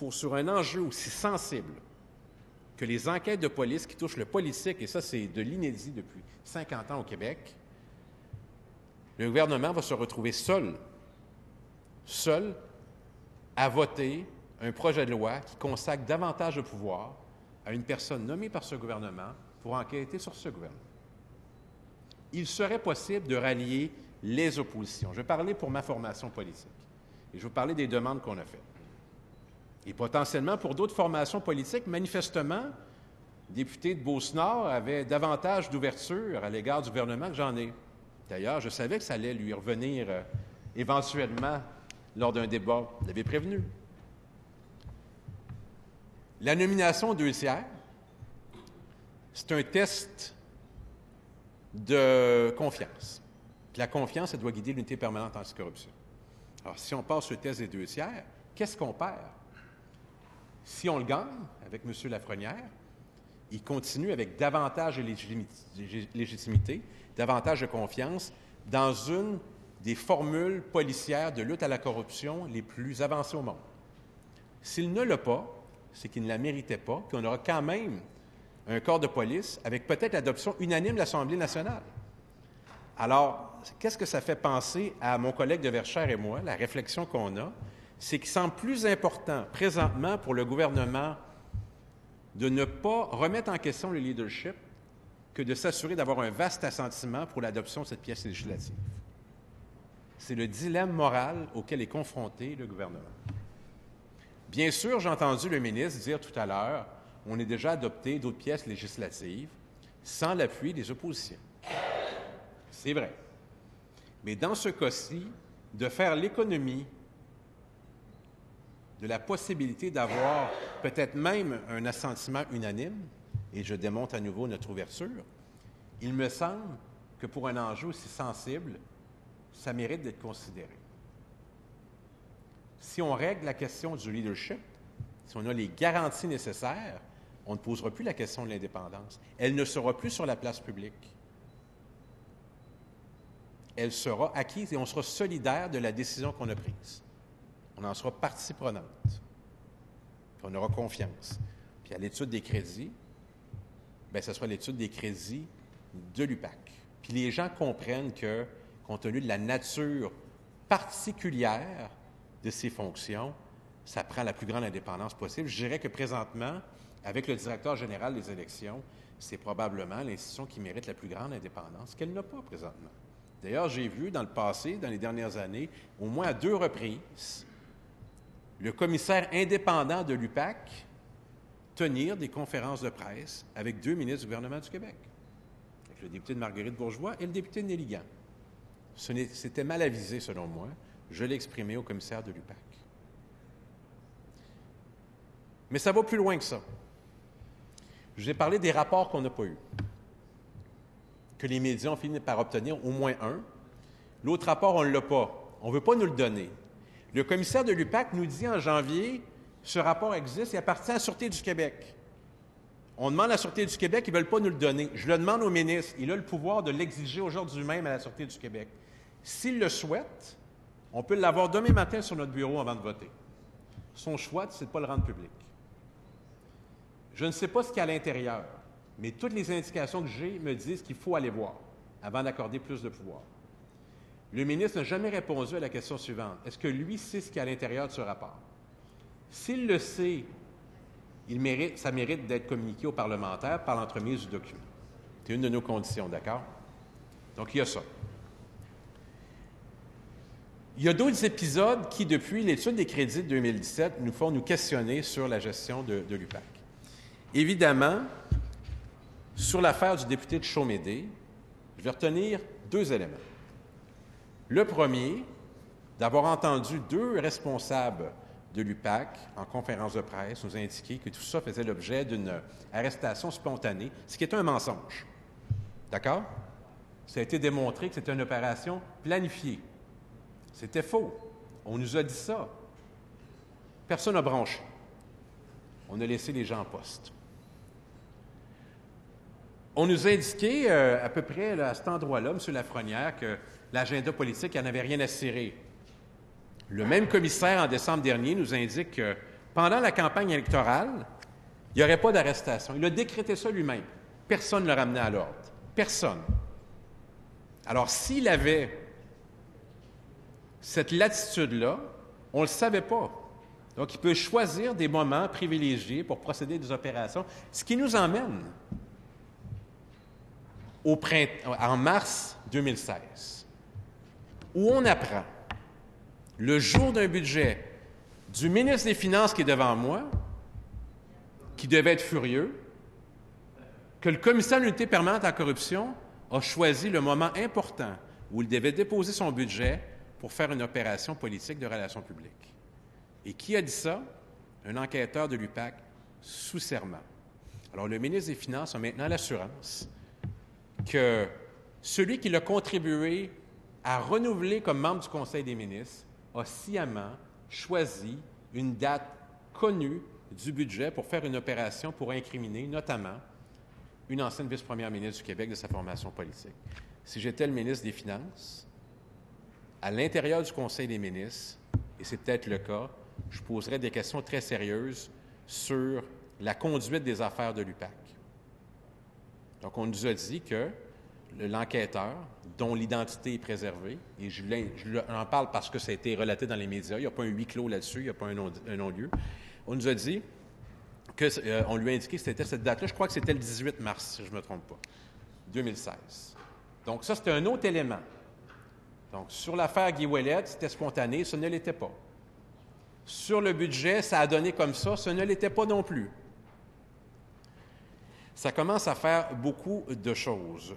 où, sur un enjeu aussi sensible que les enquêtes de police qui touchent le politique, et ça c'est de l'inédit depuis 50 ans au Québec, le gouvernement va se retrouver seul à voter un projet de loi qui consacre davantage de pouvoir à une personne nommée par ce gouvernement pour enquêter sur ce gouvernement. Il serait possible de rallier les oppositions. Je vais parler pour ma formation politique et je vais parler des demandes qu'on a faites. Et potentiellement, pour d'autres formations politiques, manifestement, le député de Beauce-Nord avait davantage d'ouverture à l'égard du gouvernement que j'en ai. D'ailleurs, je savais que ça allait lui revenir éventuellement lors d'un débat. Je l'avais prévenu. La nomination 2 tiers, c'est un test de confiance. Puis la confiance, elle doit guider l'unité permanente anticorruption. Alors, si on passe le test des 2 tiers, qu'est-ce qu'on perd? Si on le gagne avec M. Lafrenière, il continue avec davantage de légitimité, davantage de confiance dans une des formules policières de lutte à la corruption les plus avancées au monde. S'il ne l'a pas, c'est qu'il ne la méritait pas, puis on aura quand même un corps de police avec peut-être l'adoption unanime de l'Assemblée nationale. Alors, qu'est-ce que ça fait penser à mon collègue de Verchères et moi, la réflexion qu'on a, c'est qu'il semble plus important présentement pour le gouvernement de ne pas remettre en question le leadership que de s'assurer d'avoir un vaste assentiment pour l'adoption de cette pièce législative. C'est le dilemme moral auquel est confronté le gouvernement. Bien sûr, j'ai entendu le ministre dire tout à l'heure, on a déjà adopté d'autres pièces législatives sans l'appui des oppositions. C'est vrai. Mais dans ce cas-ci, de faire l'économie de la possibilité d'avoir peut-être même un assentiment unanime, et je démontre à nouveau notre ouverture, il me semble que pour un enjeu aussi sensible, ça mérite d'être considéré. Si on règle la question du leadership, si on a les garanties nécessaires, on ne posera plus la question de l'indépendance. Elle ne sera plus sur la place publique. Elle sera acquise et on sera solidaire de la décision qu'on a prise. On en sera partie prenante. Puis on aura confiance. Puis à l'étude des crédits, bien, ce sera l'étude des crédits de l'UPAC. Puis les gens comprennent que, compte tenu de la nature particulière de ces fonctions, ça prend la plus grande indépendance possible. Je dirais que présentement, avec le directeur général des élections, c'est probablement l'institution qui mérite la plus grande indépendance, qu'elle n'a pas présentement. D'ailleurs, j'ai vu dans le passé, dans les dernières années, au moins à 2 reprises, le commissaire indépendant de l'UPAC tenir des conférences de presse avec 2 ministres du gouvernement du Québec, avec le député de Marguerite Bourgeois et le député de Néligan. C'était mal avisé, selon moi. Je l'ai exprimé au commissaire de l'UPAC. Mais ça va plus loin que ça. Je vous ai parlé des rapports qu'on n'a pas eus, que les médias ont fini par obtenir au moins un. L'autre rapport, on ne l'a pas. On ne veut pas nous le donner. Le commissaire de l'UPAC nous dit en janvier, ce rapport existe, il appartient à la Sûreté du Québec. On demande à la Sûreté du Québec, ils ne veulent pas nous le donner. Je le demande au ministre. Il a le pouvoir de l'exiger aujourd'hui même à la Sûreté du Québec. S'il le souhaite, on peut l'avoir demain matin sur notre bureau avant de voter. Son choix, c'est de ne pas le rendre public. Je ne sais pas ce qu'il y a à l'intérieur, mais toutes les indications que j'ai me disent qu'il faut aller voir avant d'accorder plus de pouvoir. Le ministre n'a jamais répondu à la question suivante. Est-ce que lui sait ce qu'il y a à l'intérieur de ce rapport? S'il le sait, ça mérite d'être communiqué aux parlementaires par l'entremise du document. C'est une de nos conditions, d'accord? Donc, il y a ça. Il y a d'autres épisodes qui, depuis l'étude des crédits de 2017, nous font nous questionner sur la gestion de l'UPAC. Évidemment, sur l'affaire du député de Chaumédé, je vais retenir 2 éléments. Le premier, d'avoir entendu 2 responsables de l'UPAC en conférence de presse nous indiquer que tout ça faisait l'objet d'une arrestation spontanée, ce qui est un mensonge. D'accord? Ça a été démontré que c'était une opération planifiée. C'était faux. On nous a dit ça. Personne n'a branché. On a laissé les gens en poste. On nous a indiqué, à peu près là, à cet endroit-là, M. Lafrenière, que l'agenda politique, il n'y en avait rien à cirer. Le même commissaire, en décembre dernier, nous indique que pendant la campagne électorale, il n'y aurait pas d'arrestation. Il a décrété ça lui-même. Personne ne l'a ramené à l'ordre. Personne. Alors, s'il avait cette latitude-là, on ne le savait pas. Donc, il peut choisir des moments privilégiés pour procéder à des opérations, ce qui nous emmène en mars 2016, où on apprend, le jour d'un budget du ministre des Finances qui est devant moi, qui devait être furieux, que le commissaire de l'unité permanente en corruption a choisi le moment important où il devait déposer son budget pour faire une opération politique de relations publiques. Et qui a dit ça? Un enquêteur de l'UPAC sous serment. Alors, le ministre des Finances a maintenant l'assurance que celui qui l'a contribué à renouveler comme membre du Conseil des ministres a sciemment choisi une date connue du budget pour faire une opération pour incriminer notamment une ancienne vice-première ministre du Québec de sa formation politique. Si j'étais le ministre des Finances, à l'intérieur du Conseil des ministres, et c'est peut-être le cas, je poserais des questions très sérieuses sur la conduite des affaires de l'UPAC. Donc, on nous a dit que l'enquêteur, dont l'identité est préservée, et je en parle parce que ça a été relaté dans les médias, il n'y a pas un huis clos là-dessus, il n'y a pas un non-lieu, on nous a dit qu'on lui a indiqué que c'était cette date-là, je crois que c'était le 18 mars, si je ne me trompe pas, 2016. Donc, ça, c'était un autre élément. Donc, sur l'affaire Guy Ouellet, c'était spontané, ce ne l'était pas. Sur le budget, ça a donné comme ça, ce ne l'était pas non plus. Ça commence à faire beaucoup de choses.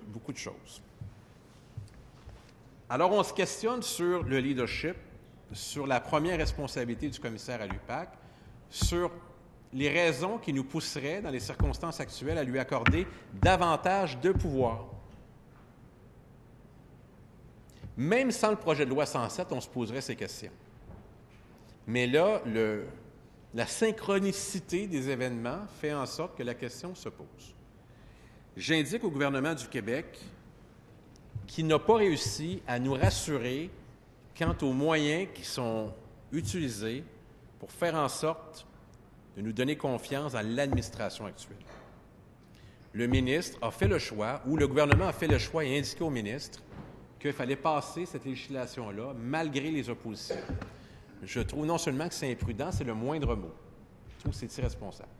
Alors, on se questionne sur le leadership, sur la première responsabilité du commissaire à l'UPAC, sur les raisons qui nous pousseraient, dans les circonstances actuelles, à lui accorder davantage de pouvoir. Même sans le projet de loi 107, on se poserait ces questions. Mais là, la synchronicité des événements fait en sorte que la question se pose. J'indique au gouvernement du Québec qu'il n'a pas réussi à nous rassurer quant aux moyens qui sont utilisés pour faire en sorte de nous donner confiance dans l'administration actuelle. Le ministre a fait le choix, ou le gouvernement a fait le choix et indiqué au ministre qu'il fallait passer cette législation-là malgré les oppositions. Je trouve non seulement que c'est imprudent, c'est le moindre mot. Je trouve que c'est irresponsable.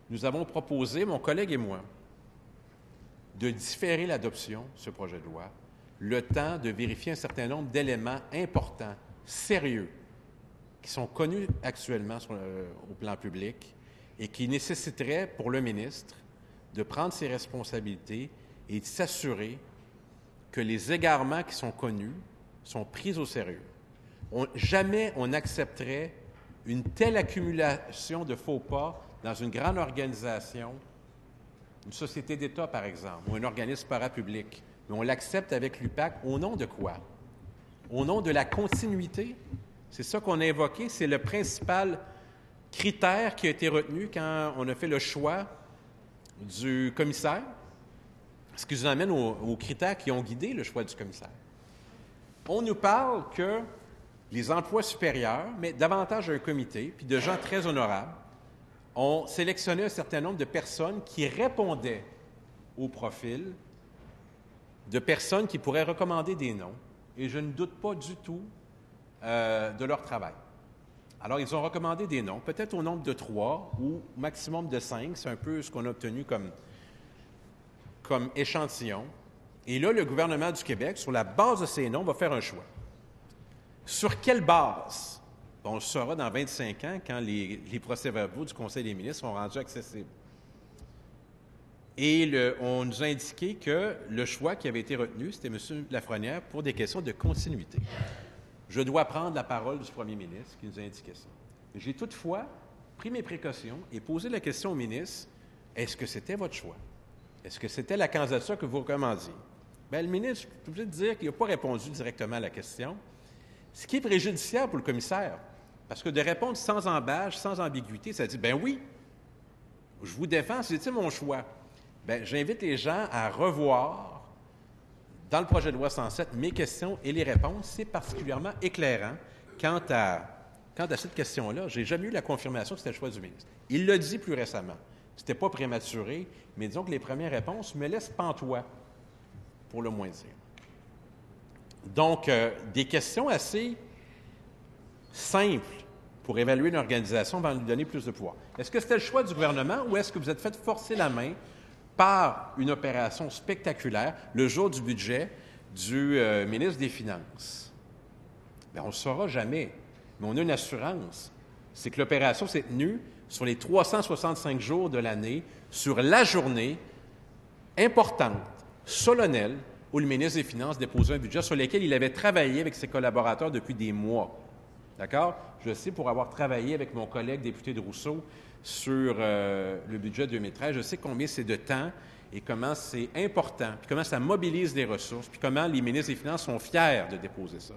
Nous avons proposé, mon collègue et moi, de différer l'adoption de ce projet de loi, le temps de vérifier un certain nombre d'éléments importants, sérieux, qui sont connus actuellement au plan public et qui nécessiteraient pour le ministre de prendre ses responsabilités et de s'assurer que les égarements qui sont connus sont pris au sérieux. Jamais on n'accepterait une telle accumulation de faux pas dans une grande organisation, une société d'État, par exemple, ou un organisme parapublic. Mais on l'accepte avec l'UPAC au nom de quoi? Au nom de la continuité? C'est ça qu'on a évoqué. C'est le principal critère qui a été retenu quand on a fait le choix du commissaire. Ce qui nous amène aux critères qui ont guidé le choix du commissaire. On nous parle que les emplois supérieurs, mais davantage un comité, puis de gens très honorables, ont sélectionné un certain nombre de personnes qui répondaient au profil de personnes qui pourraient recommander des noms, et je ne doute pas du tout de leur travail. Alors, ils ont recommandé des noms, peut-être au nombre de 3 ou maximum de 5, c'est un peu ce qu'on a obtenu comme échantillon. Et là, le gouvernement du Québec, sur la base de ces noms, va faire un choix. Sur quelle base? Bon, on le saura dans 25 ans quand les procès-verbaux du Conseil des ministres seront rendus accessibles. Et on nous a indiqué que le choix qui avait été retenu, c'était M. Lafrenière pour des questions de continuité. Je dois prendre la parole du premier ministre qui nous a indiqué ça. J'ai toutefois pris mes précautions et posé la question au ministre, est-ce que c'était votre choix? Est-ce que c'était la candidature que vous recommandiez? Bien, le ministre, je suis obligé de dire qu'il n'a pas répondu directement à la question, ce qui est préjudiciable pour le commissaire, parce que de répondre sans embâche, sans ambiguïté, ça dit, bien oui, je vous défends, c'était mon choix. Bien, j'invite les gens à revoir dans le projet de loi 107 mes questions et les réponses. C'est particulièrement éclairant quant à cette question-là. Je n'ai jamais eu la confirmation que c'était le choix du ministre. Il l'a dit plus récemment. Ce n'était pas prématuré, mais disons que les premières réponses me laissent pantois, pour le moins dire. Donc, des questions assez simples pour évaluer une organisation vont lui donner plus de pouvoir. Est-ce que c'était le choix du gouvernement ou est-ce que vous êtes fait forcer la main par une opération spectaculaire le jour du budget du ministre des Finances? Bien, on ne le saura jamais, mais on a une assurance. C'est que l'opération s'est tenue sur les 365 jours de l'année, sur la journée importante, solennelle, où le ministre des Finances déposait un budget sur lequel il avait travaillé avec ses collaborateurs depuis des mois. D'accord? Je sais, pour avoir travaillé avec mon collègue député de Rousseau sur le budget 2013, je sais combien c'est de temps et comment c'est important, puis comment ça mobilise des ressources, puis comment les ministres des Finances sont fiers de déposer ça.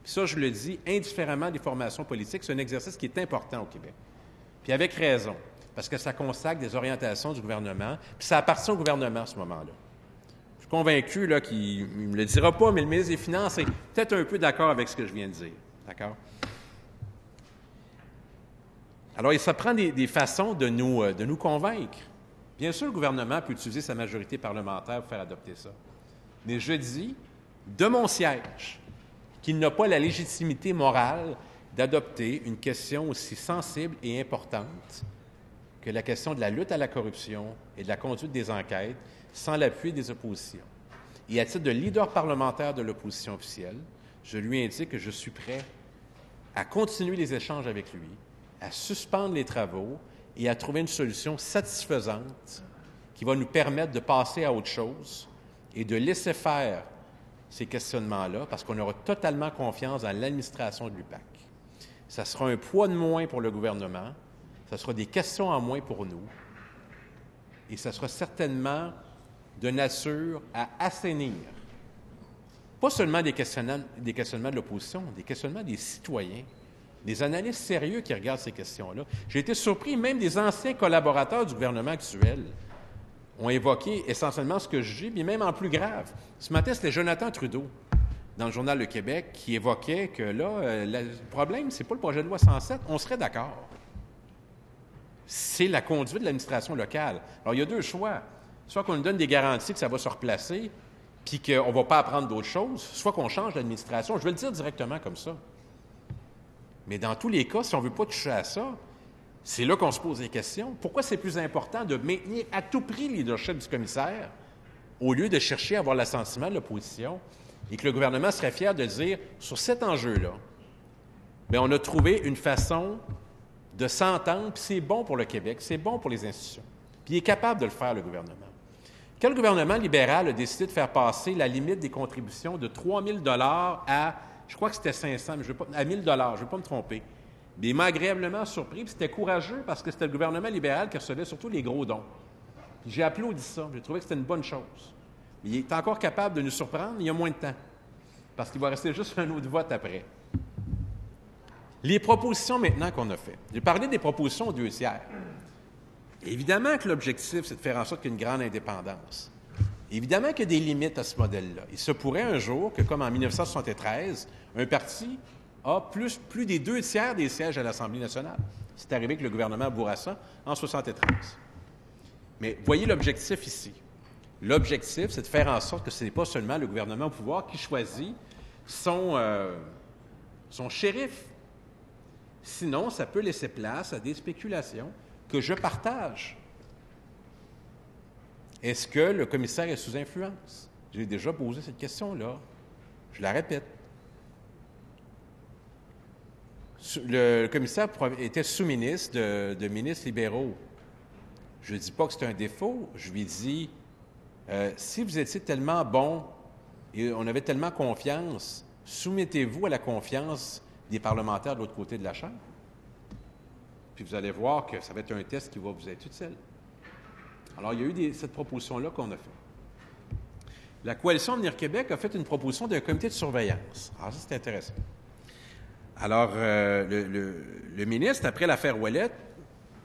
Puis ça, je le dis, indifféremment des formations politiques, c'est un exercice qui est important au Québec. Puis avec raison, parce que ça consacre des orientations du gouvernement, puis ça appartient au gouvernement à ce moment-là. Je suis convaincu là, qu'il ne me le dira pas, mais le ministre des Finances est peut-être un peu d'accord avec ce que je viens de dire. D'accord? Alors, ça prend des façons de nous convaincre. Bien sûr, le gouvernement peut utiliser sa majorité parlementaire pour faire adopter ça. Mais je dis, de mon siège, qu'il n'a pas la légitimité morale d'adopter une question aussi sensible et importante que la question de la lutte à la corruption et de la conduite des enquêtes sans l'appui des oppositions. Et à titre de leader parlementaire de l'opposition officielle, je lui indique que je suis prêt à continuer les échanges avec lui, à suspendre les travaux et à trouver une solution satisfaisante qui va nous permettre de passer à autre chose et de laisser faire ces questionnements-là parce qu'on aura totalement confiance dans l'administration de l'UPAC. Ça sera un poids de moins pour le gouvernement, ça sera des questions en moins pour nous et ça sera certainement de nature à assainir pas seulement des questionnements de l'opposition, des questionnements des citoyens, des analystes sérieux qui regardent ces questions-là. J'ai été surpris, même des anciens collaborateurs du gouvernement actuel ont évoqué essentiellement ce que je dis, mais même en plus grave. Ce matin, c'était Jonathan Trudeau, dans le Journal Le Québec, qui évoquait que là, le problème, c'est pas le projet de loi 107, on serait d'accord. C'est la conduite de l'administration locale. Alors, il y a deux choix. Soit qu'on nous donne des garanties que ça va se replacer, puis qu'on ne va pas apprendre d'autres choses, soit qu'on change l'administration. Je vais le dire directement comme ça. Mais dans tous les cas, si on ne veut pas toucher à ça, c'est là qu'on se pose des questions. Pourquoi c'est plus important de maintenir à tout prix le leadership du commissaire au lieu de chercher à avoir l'assentiment de l'opposition et que le gouvernement serait fier de dire, sur cet enjeu-là, bien, on a trouvé une façon de s'entendre, puis c'est bon pour le Québec, c'est bon pour les institutions. Puis il est capable de le faire, le gouvernement. Quand le gouvernement libéral a décidé de faire passer la limite des contributions de 3 000 à, je crois que c'était 500, mais à 1 000 je ne veux pas me tromper. Mais il m'a agréablement surpris, puis c'était courageux parce que c'était le gouvernement libéral qui recevait surtout les gros dons. Puis j'ai applaudi ça, j'ai trouvé que c'était une bonne chose. Mais il est encore capable de nous surprendre, il y a moins de temps, parce qu'il va rester juste un autre vote après. Les propositions maintenant qu'on a faites. J'ai parlé des propositions aux 2 tiers. Évidemment que l'objectif, c'est de faire en sorte qu'il y ait une grande indépendance. Évidemment qu'il y a des limites à ce modèle-là. Il se pourrait un jour que, comme en 1973, un parti a plus des 2 tiers des sièges à l'Assemblée nationale. C'est arrivé avec le gouvernement Bourassa en 1973. Mais voyez l'objectif ici. L'objectif, c'est de faire en sorte que ce n'est pas seulement le gouvernement au pouvoir qui choisit son shérif. Sinon, ça peut laisser place à des spéculations que je partage. Est-ce que le commissaire est sous influence? J'ai déjà posé cette question-là. Je la répète. le commissaire était sous-ministre de ministres libéraux. Je ne dis pas que c'est un défaut. Je lui dis, si vous étiez tellement bon et on avait tellement confiance, soumettez-vous à la confiance des parlementaires de l'autre côté de la Chambre. Puis vous allez voir que ça va être un test qui va vous être utile. Alors, il y a eu cette proposition-là qu'on a faite. La Coalition Avenir Québec a fait une proposition d'un comité de surveillance. Alors, ça, c'est intéressant. Alors, le ministre, après l'affaire Ouellette,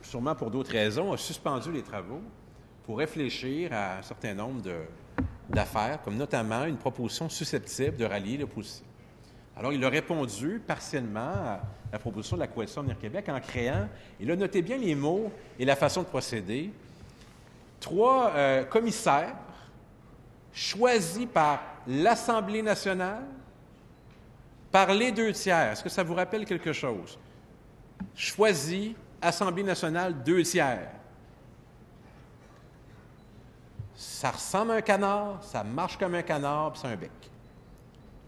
sûrement pour d'autres raisons, a suspendu les travaux pour réfléchir à un certain nombre d'affaires, comme notamment une proposition susceptible de rallier l'opposition. Alors, il a répondu partiellement à la proposition de la Coalition Avenir Québec en créant, et là, notez bien les mots et la façon de procéder, 3 commissaires choisis par l'Assemblée nationale, par les 2/3. Est-ce que ça vous rappelle quelque chose? Choisis, Assemblée nationale, 2/3. Ça ressemble à un canard, ça marche comme un canard, puis c'est un bec.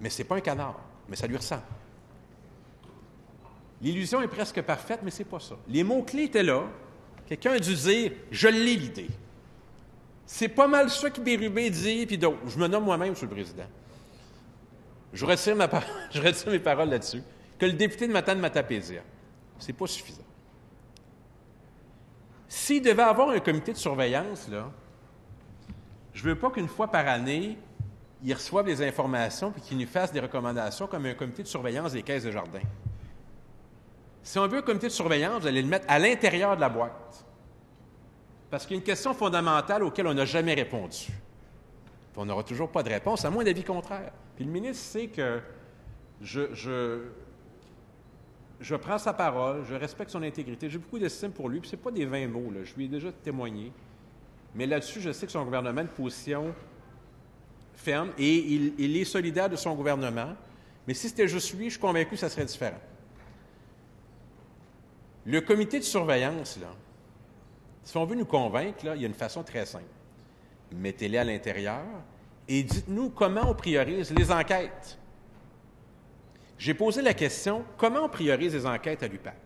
Mais c'est pas un canard, mais ça lui ressemble. L'illusion est presque parfaite, mais c'est pas ça. Les mots-clés étaient là. Quelqu'un a dû dire « Je l'ai, l'idée ». C'est pas mal ça que Bérubé dit, puis d'autres. Je me nomme moi-même, M. le Président. Je retire mes paroles là-dessus. Que le député de Matane-Matapédia, c'est pas suffisant. S'il devait avoir un comité de surveillance, là, je veux pas qu'une fois par année, ils reçoivent des informations puis qu'ils nous fassent des recommandations comme un comité de surveillance des caisses de jardin. Si on veut un comité de surveillance, vous allez le mettre à l'intérieur de la boîte. Parce qu'il y a une question fondamentale auquel on n'a jamais répondu. Puis on n'aura toujours pas de réponse, à moins d'avis contraire. Puis le ministre sait que je prends sa parole, je respecte son intégrité, j'ai beaucoup d'estime pour lui, puis ce n'est pas des 20 mots, là, je lui ai déjà témoigné. Mais là-dessus, je sais que son gouvernement a une position ferme et il est solidaire de son gouvernement. Mais si c'était juste lui, je suis convaincu que ça serait différent. Le comité de surveillance, là, si on veut nous convaincre, là, il y a une façon très simple. Mettez-les à l'intérieur et dites-nous comment on priorise les enquêtes. J'ai posé la question, comment on priorise les enquêtes à l'UPAC?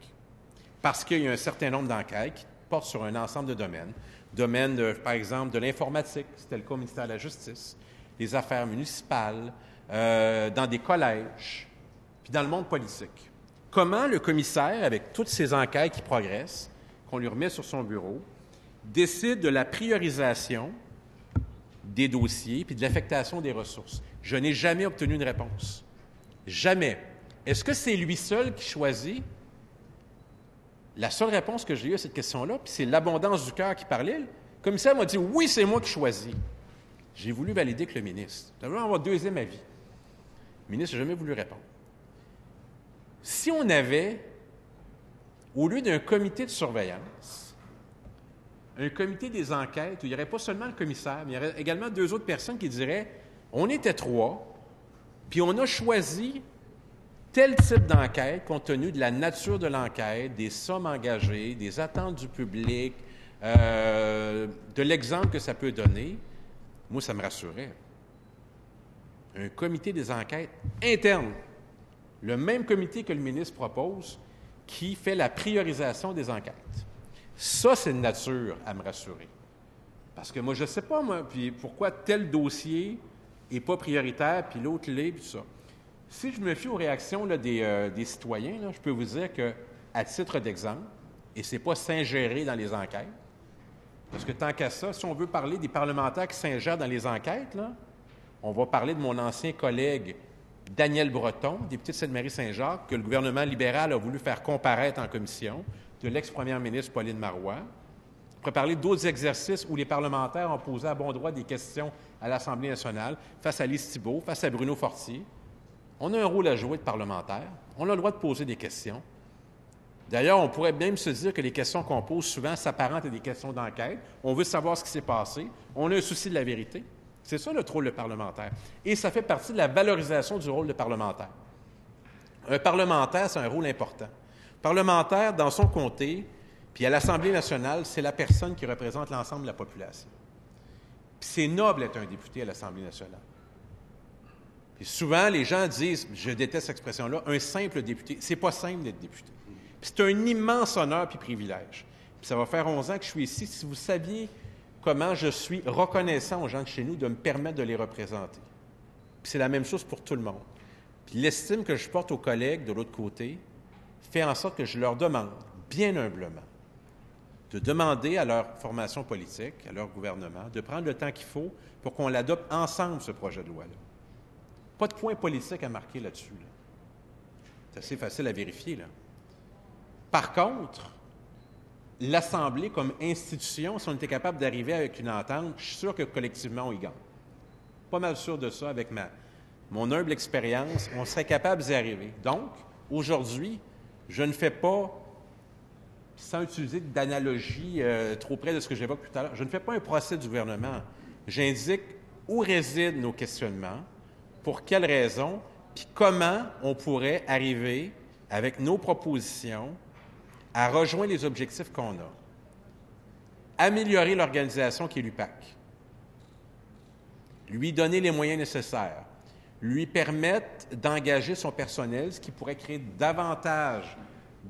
Parce qu'il y a un certain nombre d'enquêtes qui portent sur un ensemble de domaines. Domaine, par exemple, de l'informatique, c'était le cas au ministère de la Justice, les affaires municipales, dans des collèges, puis dans le monde politique. Comment le commissaire, avec toutes ces enquêtes qui progressent, qu'on lui remet sur son bureau, décide de la priorisation des dossiers puis de l'affectation des ressources? Je n'ai jamais obtenu une réponse. Jamais. Est-ce que c'est lui seul qui choisit? La seule réponse que j'ai eue à cette question-là, puis c'est l'abondance du cœur qui parlait, le commissaire m'a dit « Oui, c'est moi qui choisis ». J'ai voulu valider que le ministre. Je voulu avoir un deuxième avis. Le ministre n'a jamais voulu répondre. Si on avait, au lieu d'un comité de surveillance, un comité des enquêtes où il n'y aurait pas seulement le commissaire, mais il y aurait également 2 autres personnes qui diraient « On était 3, puis on a choisi tel type d'enquête compte tenu de la nature de l'enquête, des sommes engagées, des attentes du public, de l'exemple que ça peut donner. » Moi, ça me rassurait. Un comité des enquêtes interne, le même comité que le ministre propose, qui fait la priorisation des enquêtes. Ça, c'est de nature à me rassurer. Parce que moi, je ne sais pas, moi, puis pourquoi tel dossier n'est pas prioritaire, puis l'autre l'est, puis tout ça. Si je me fie aux réactions là, des citoyens, là, je peux vous dire qu'à titre d'exemple, et ce n'est pas s'ingérer dans les enquêtes, parce que tant qu'à ça, si on veut parler des parlementaires qui s'ingèrent dans les enquêtes, là, on va parler de mon ancien collègue Daniel Breton, député de Sainte-Marie-Saint-Jacques, que le gouvernement libéral a voulu faire comparaître en commission, de l'ex-première ministre Pauline Marois. On pourrait parler d'autres exercices où les parlementaires ont posé à bon droit des questions à l'Assemblée nationale, face à Lise Thibault, face à Bruno Fortier. On a un rôle à jouer de parlementaire. On a le droit de poser des questions. D'ailleurs, on pourrait même se dire que les questions qu'on pose souvent s'apparentent à des questions d'enquête. On veut savoir ce qui s'est passé. On a un souci de la vérité. C'est ça notre rôle de parlementaire. Et ça fait partie de la valorisation du rôle de parlementaire. Un parlementaire, c'est un rôle important. Parlementaire, dans son comté, puis à l'Assemblée nationale, c'est la personne qui représente l'ensemble de la population. Puis c'est noble d'être un député à l'Assemblée nationale. Et souvent, les gens disent, je déteste cette expression-là, un simple député. C'est pas simple d'être député. C'est un immense honneur puis privilège. Puis ça va faire 11 ans que je suis ici. Si vous saviez comment je suis reconnaissant aux gens de chez nous de me permettre de les représenter. Puis c'est la même chose pour tout le monde. Puis l'estime que je porte aux collègues de l'autre côté fait en sorte que je leur demande, bien humblement, de demander à leur formation politique, à leur gouvernement, de prendre le temps qu'il faut pour qu'on l'adopte ensemble, ce projet de loi-là. Pas de point politique à marquer là-dessus. Là. C'est assez facile à vérifier. Là. Par contre, l'Assemblée comme institution, si on était capable d'arriver avec une entente, je suis sûr que collectivement, on y gagne. Pas mal sûr de ça avec mon humble expérience, on serait capable d'y arriver. Donc, aujourd'hui, je ne fais pas, sans utiliser d'analogie trop près de ce que j'évoque tout à l'heure, je ne fais pas un procès du gouvernement. J'indique où résident nos questionnements, pour quelles raisons, puis comment on pourrait arriver, avec nos propositions, à rejoindre les objectifs qu'on a. Améliorer l'organisation qui est l'UPAC. Lui donner les moyens nécessaires. Lui permettre d'engager son personnel, ce qui pourrait créer davantage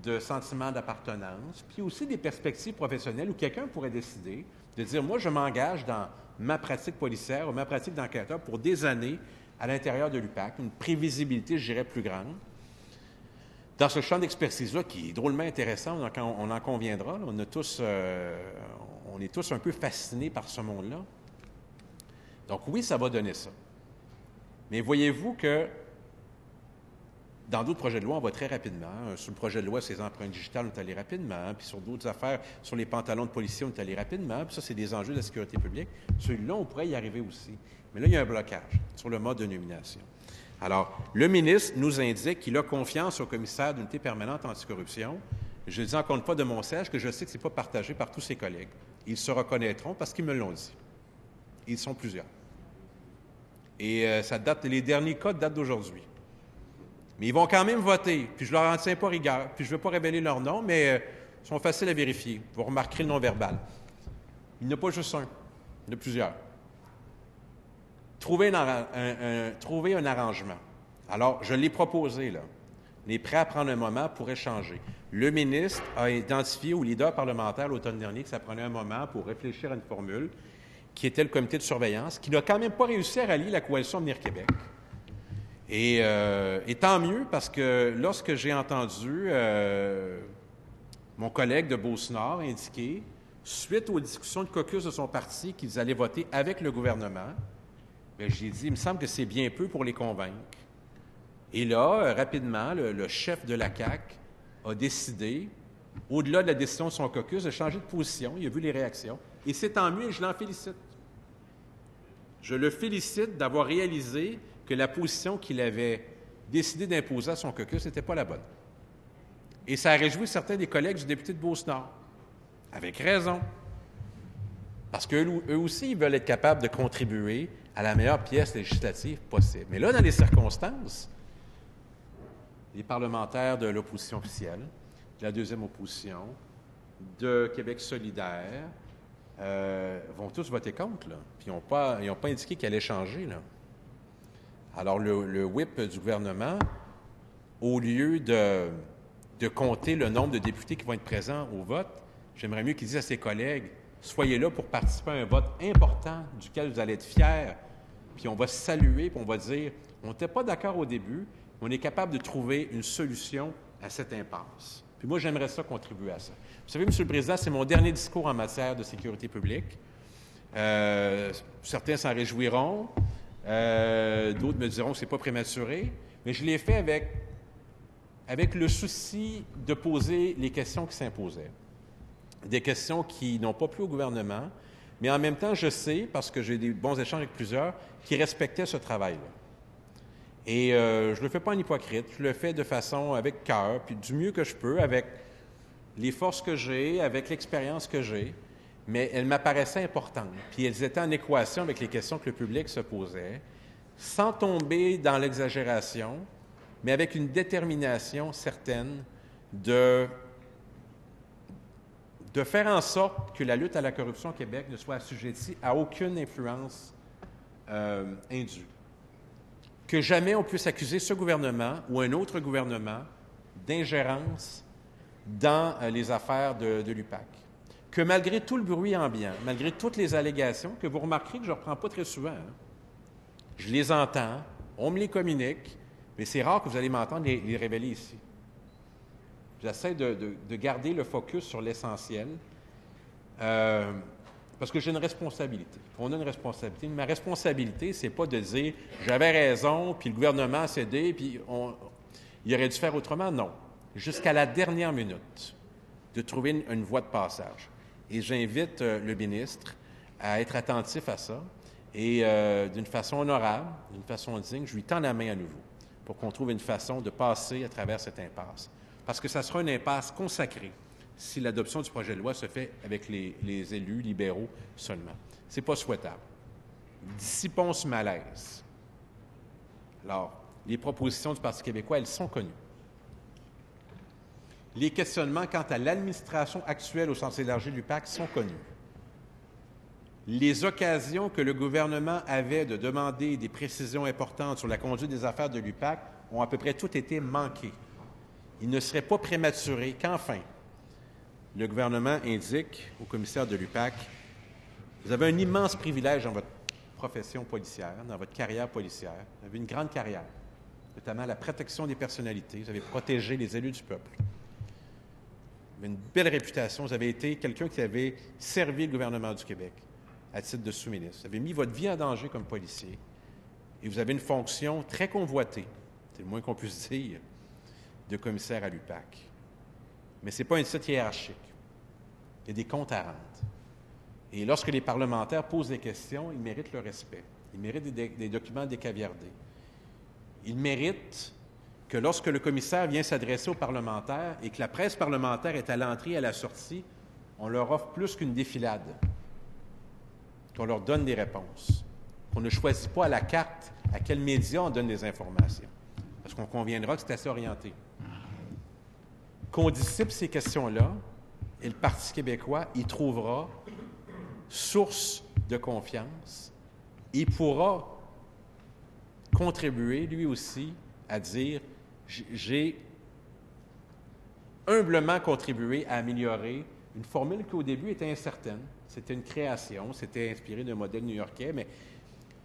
de sentiments d'appartenance, puis aussi des perspectives professionnelles où quelqu'un pourrait décider de dire, moi, je m'engage dans ma pratique policière ou ma pratique d'enquêteur pour des années à l'intérieur de l'UPAC, une prévisibilité, je dirais, plus grande. Dans ce champ d'expertise-là, qui est drôlement intéressant, on en conviendra, là, on est tous un peu fascinés par ce monde-là. Donc oui, ça va donner ça. Mais voyez-vous que dans d'autres projets de loi, on va très rapidement. Sur le projet de loi sur les empreintes digitales, on est allé rapidement. Puis sur d'autres affaires, sur les pantalons de policiers, on est allé rapidement. Puis ça, c'est des enjeux de la sécurité publique. Celui-là, on pourrait y arriver aussi. Mais là, il y a un blocage sur le mode de nomination. Alors, le ministre nous indique qu'il a confiance au commissaire d'unité permanente anticorruption. Je dis encore une fois de mon siège que je sais que ce n'est pas partagé par tous ses collègues. Ils se reconnaîtront parce qu'ils me l'ont dit. Ils sont plusieurs. Et les derniers cas datent d'aujourd'hui. Mais ils vont quand même voter, puis je leur en tiens pas rigueur, puis je ne veux pas révéler leur nom, mais ils sont faciles à vérifier. Vous remarquerez le non-verbal. Il n'y en a pas juste un, il y en a plusieurs. Trouver un arrangement. Alors, je l'ai proposé, là. On est prêt à prendre un moment pour échanger. Le ministre a identifié au leader parlementaire l'automne dernier que ça prenait un moment pour réfléchir à une formule qui était le comité de surveillance, qui n'a quand même pas réussi à rallier la coalition Avenir Québec. Et tant mieux, parce que lorsque j'ai entendu mon collègue de Beauce-Nord indiquer, suite aux discussions de caucus de son parti, qu'ils allaient voter avec le gouvernement, bien, j'ai dit, il me semble que c'est bien peu pour les convaincre. Et là, rapidement, le chef de la CAQ a décidé, au-delà de la décision de son caucus, de changer de position. Il a vu les réactions. Et c'est tant mieux et je l'en félicite. Je le félicite d'avoir réalisé que la position qu'il avait décidé d'imposer à son caucus n'était pas la bonne. Et ça a réjoui certains des collègues du député de Beauce-Nord. Avec raison. Parce qu'eux aussi, ils veulent être capables de contribuer à la meilleure pièce législative possible. Mais là, dans les circonstances, les parlementaires de l'opposition officielle, de la deuxième opposition, de Québec solidaire, vont tous voter contre, là. Puis ils n'ont pas indiqué qu'ils allaient changer, là. Alors, le whip du gouvernement, au lieu de compter le nombre de députés qui vont être présents au vote, j'aimerais mieux qu'il dise à ses collègues, soyez là pour participer à un vote important duquel vous allez être fiers, puis on va se saluer, puis on va dire, on n'était pas d'accord au début, mais on est capable de trouver une solution à cette impasse. Puis moi, j'aimerais ça contribuer à ça. Vous savez, M. le Président, c'est mon dernier discours en matière de sécurité publique. Certains s'en réjouiront, d'autres me diront que ce n'est pas prématuré, mais je l'ai fait avec le souci de poser les questions qui s'imposaient. Des questions qui n'ont pas plu au gouvernement, mais en même temps, je sais, parce que j'ai des bons échanges avec plusieurs, qui respectaient ce travail-là. Et je ne le fais pas en hypocrite, je le fais de façon avec cœur, puis du mieux que je peux, avec les forces que j'ai, avec l'expérience que j'ai, mais elles m'apparaissaient importantes. Puis elles étaient en équation avec les questions que le public se posait, sans tomber dans l'exagération, mais avec une détermination certaine de faire en sorte que la lutte à la corruption au Québec ne soit assujettie à aucune influence indue. que jamais on puisse accuser ce gouvernement ou un autre gouvernement d'ingérence dans les affaires de l'UPAC. Que malgré tout le bruit ambiant, malgré toutes les allégations, que vous remarquerez que je ne reprends pas très souvent, je les entends, on me les communique, mais c'est rare que vous allez m'entendre les révéler ici. J'essaie de garder le focus sur l'essentiel parce que j'ai une responsabilité. On a une responsabilité. Ma responsabilité, c'est pas de dire « j'avais raison, puis le gouvernement a cédé, puis il aurait dû faire autrement ». Non. Jusqu'à la dernière minute, de trouver une voie de passage. Et j'invite le ministre à être attentif à ça et d'une façon honorable, d'une façon digne, je lui tends la main à nouveau pour qu'on trouve une façon de passer à travers cette impasse. Parce que ça sera une impasse consacrée si l'adoption du projet de loi se fait avec les élus libéraux seulement. Ce n'est pas souhaitable. Dissipons ce malaise. Alors, les propositions du Parti québécois, elles sont connues. Les questionnements quant à l'administration actuelle au sens élargi de l'UPAC sont connus. Les occasions que le gouvernement avait de demander des précisions importantes sur la conduite des affaires de l'UPAC ont à peu près toutes été manquées. Il ne serait pas prématuré qu'enfin, le gouvernement indique au commissaire de l'UPAC « Vous avez un immense privilège dans votre profession policière, dans votre carrière policière. Vous avez une grande carrière, notamment la protection des personnalités. Vous avez protégé les élus du peuple. Vous avez une belle réputation. Vous avez été quelqu'un qui avait servi le gouvernement du Québec à titre de sous-ministre. Vous avez mis votre vie en danger comme policier et vous avez une fonction très convoitée, c'est le moins qu'on puisse dire, de commissaire à l'UPAC. Mais ce n'est pas un titre hiérarchique. Il y a des comptes à rendre. Et lorsque les parlementaires posent des questions, ils méritent le respect. Ils méritent des documents décaviardés. Ils méritent que lorsque le commissaire vient s'adresser aux parlementaires et que la presse parlementaire est à l'entrée et à la sortie, on leur offre plus qu'une défilade, qu'on leur donne des réponses, qu'on ne choisit pas à la carte à quel média on donne des informations, parce qu'on conviendra que c'est assez orienté. Qu'on dissipe ces questions-là, et le Parti québécois y trouvera source de confiance. Il pourra contribuer, lui aussi, à dire « j'ai humblement contribué à améliorer une formule qui, au début, était incertaine. C'était une création, c'était inspiré d'un modèle new-yorkais, mais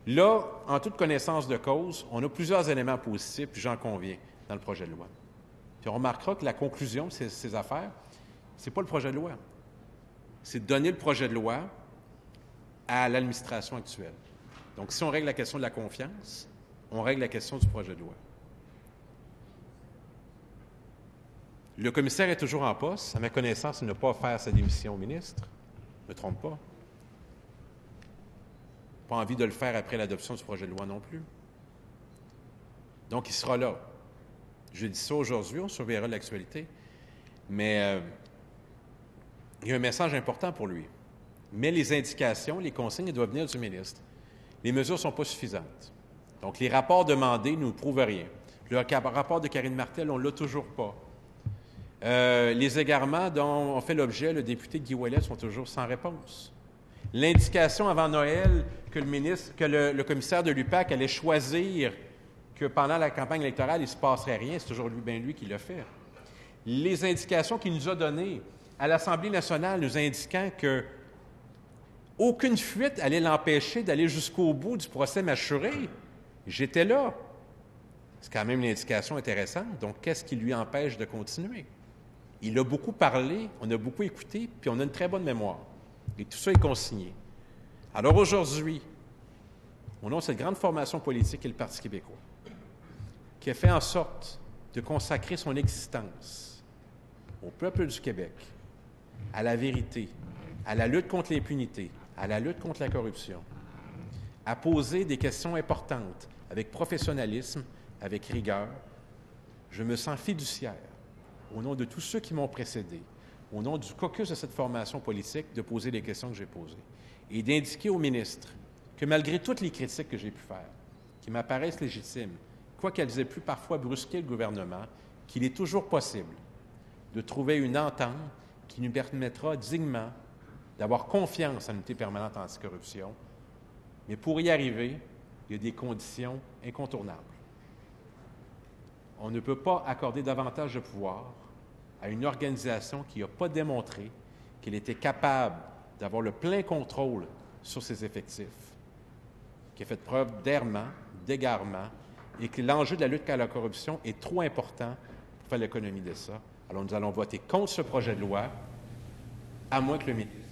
là, en toute connaissance de cause, on a plusieurs éléments positifs, puis j'en conviens, dans le projet de loi. Puis on remarquera que la conclusion de ces affaires, ce n'est pas le projet de loi. C'est de donner le projet de loi à l'administration actuelle. Donc, si on règle la question de la confiance, on règle la question du projet de loi. Le commissaire est toujours en poste. À ma connaissance, il n'a pas offert sa démission au ministre. Je ne me trompe pas. Pas envie de le faire après l'adoption du projet de loi non plus. Donc, il sera là. Je dis ça aujourd'hui, on surveillera l'actualité. Mais il y a un message important pour lui. Mais les indications, les consignes, elles doivent venir du ministre. Les mesures ne sont pas suffisantes. Donc, les rapports demandés ne nous prouvent rien. Le rapport de Karine Martel, on ne l'a toujours pas. Les égarements dont ont fait l'objet le député Guy Ouellet sont toujours sans réponse. L'indication avant Noël que le commissaire de l'UPAC allait choisir que pendant la campagne électorale, il ne se passerait rien, c'est toujours lui qui l'a fait. Les indications qu'il nous a données à l'Assemblée nationale nous indiquant que aucune fuite allait l'empêcher d'aller jusqu'au bout du procès Mashuré. J'étais là. C'est quand même une indication intéressante. Donc, qu'est-ce qui lui empêche de continuer? Il a beaucoup parlé, on a beaucoup écouté, puis on a une très bonne mémoire. Et tout ça est consigné. Alors aujourd'hui, au nom de cette grande formation politique qu'est le Parti québécois, qui a fait en sorte de consacrer son existence au peuple du Québec, à la vérité, à la lutte contre l'impunité, à la lutte contre la corruption, à poser des questions importantes avec professionnalisme, avec rigueur, je me sens fiduciaire, au nom de tous ceux qui m'ont précédé, au nom du caucus de cette formation politique, de poser les questions que j'ai posées et d'indiquer au ministre que malgré toutes les critiques que j'ai pu faire, qui m'apparaissent légitimes, quoiqu'elles aient pu parfois brusquer le gouvernement, qu'il est toujours possible de trouver une entente qui nous permettra dignement d'avoir confiance en l'unité permanente anticorruption. Mais pour y arriver, il y a des conditions incontournables. On ne peut pas accorder davantage de pouvoir à une organisation qui n'a pas démontré qu'elle était capable d'avoir le plein contrôle sur ses effectifs, qui a fait preuve d'errement, d'égarement, et que l'enjeu de la lutte contre la corruption est trop important pour faire l'économie de ça. Alors nous allons voter contre ce projet de loi, à moins que le ministre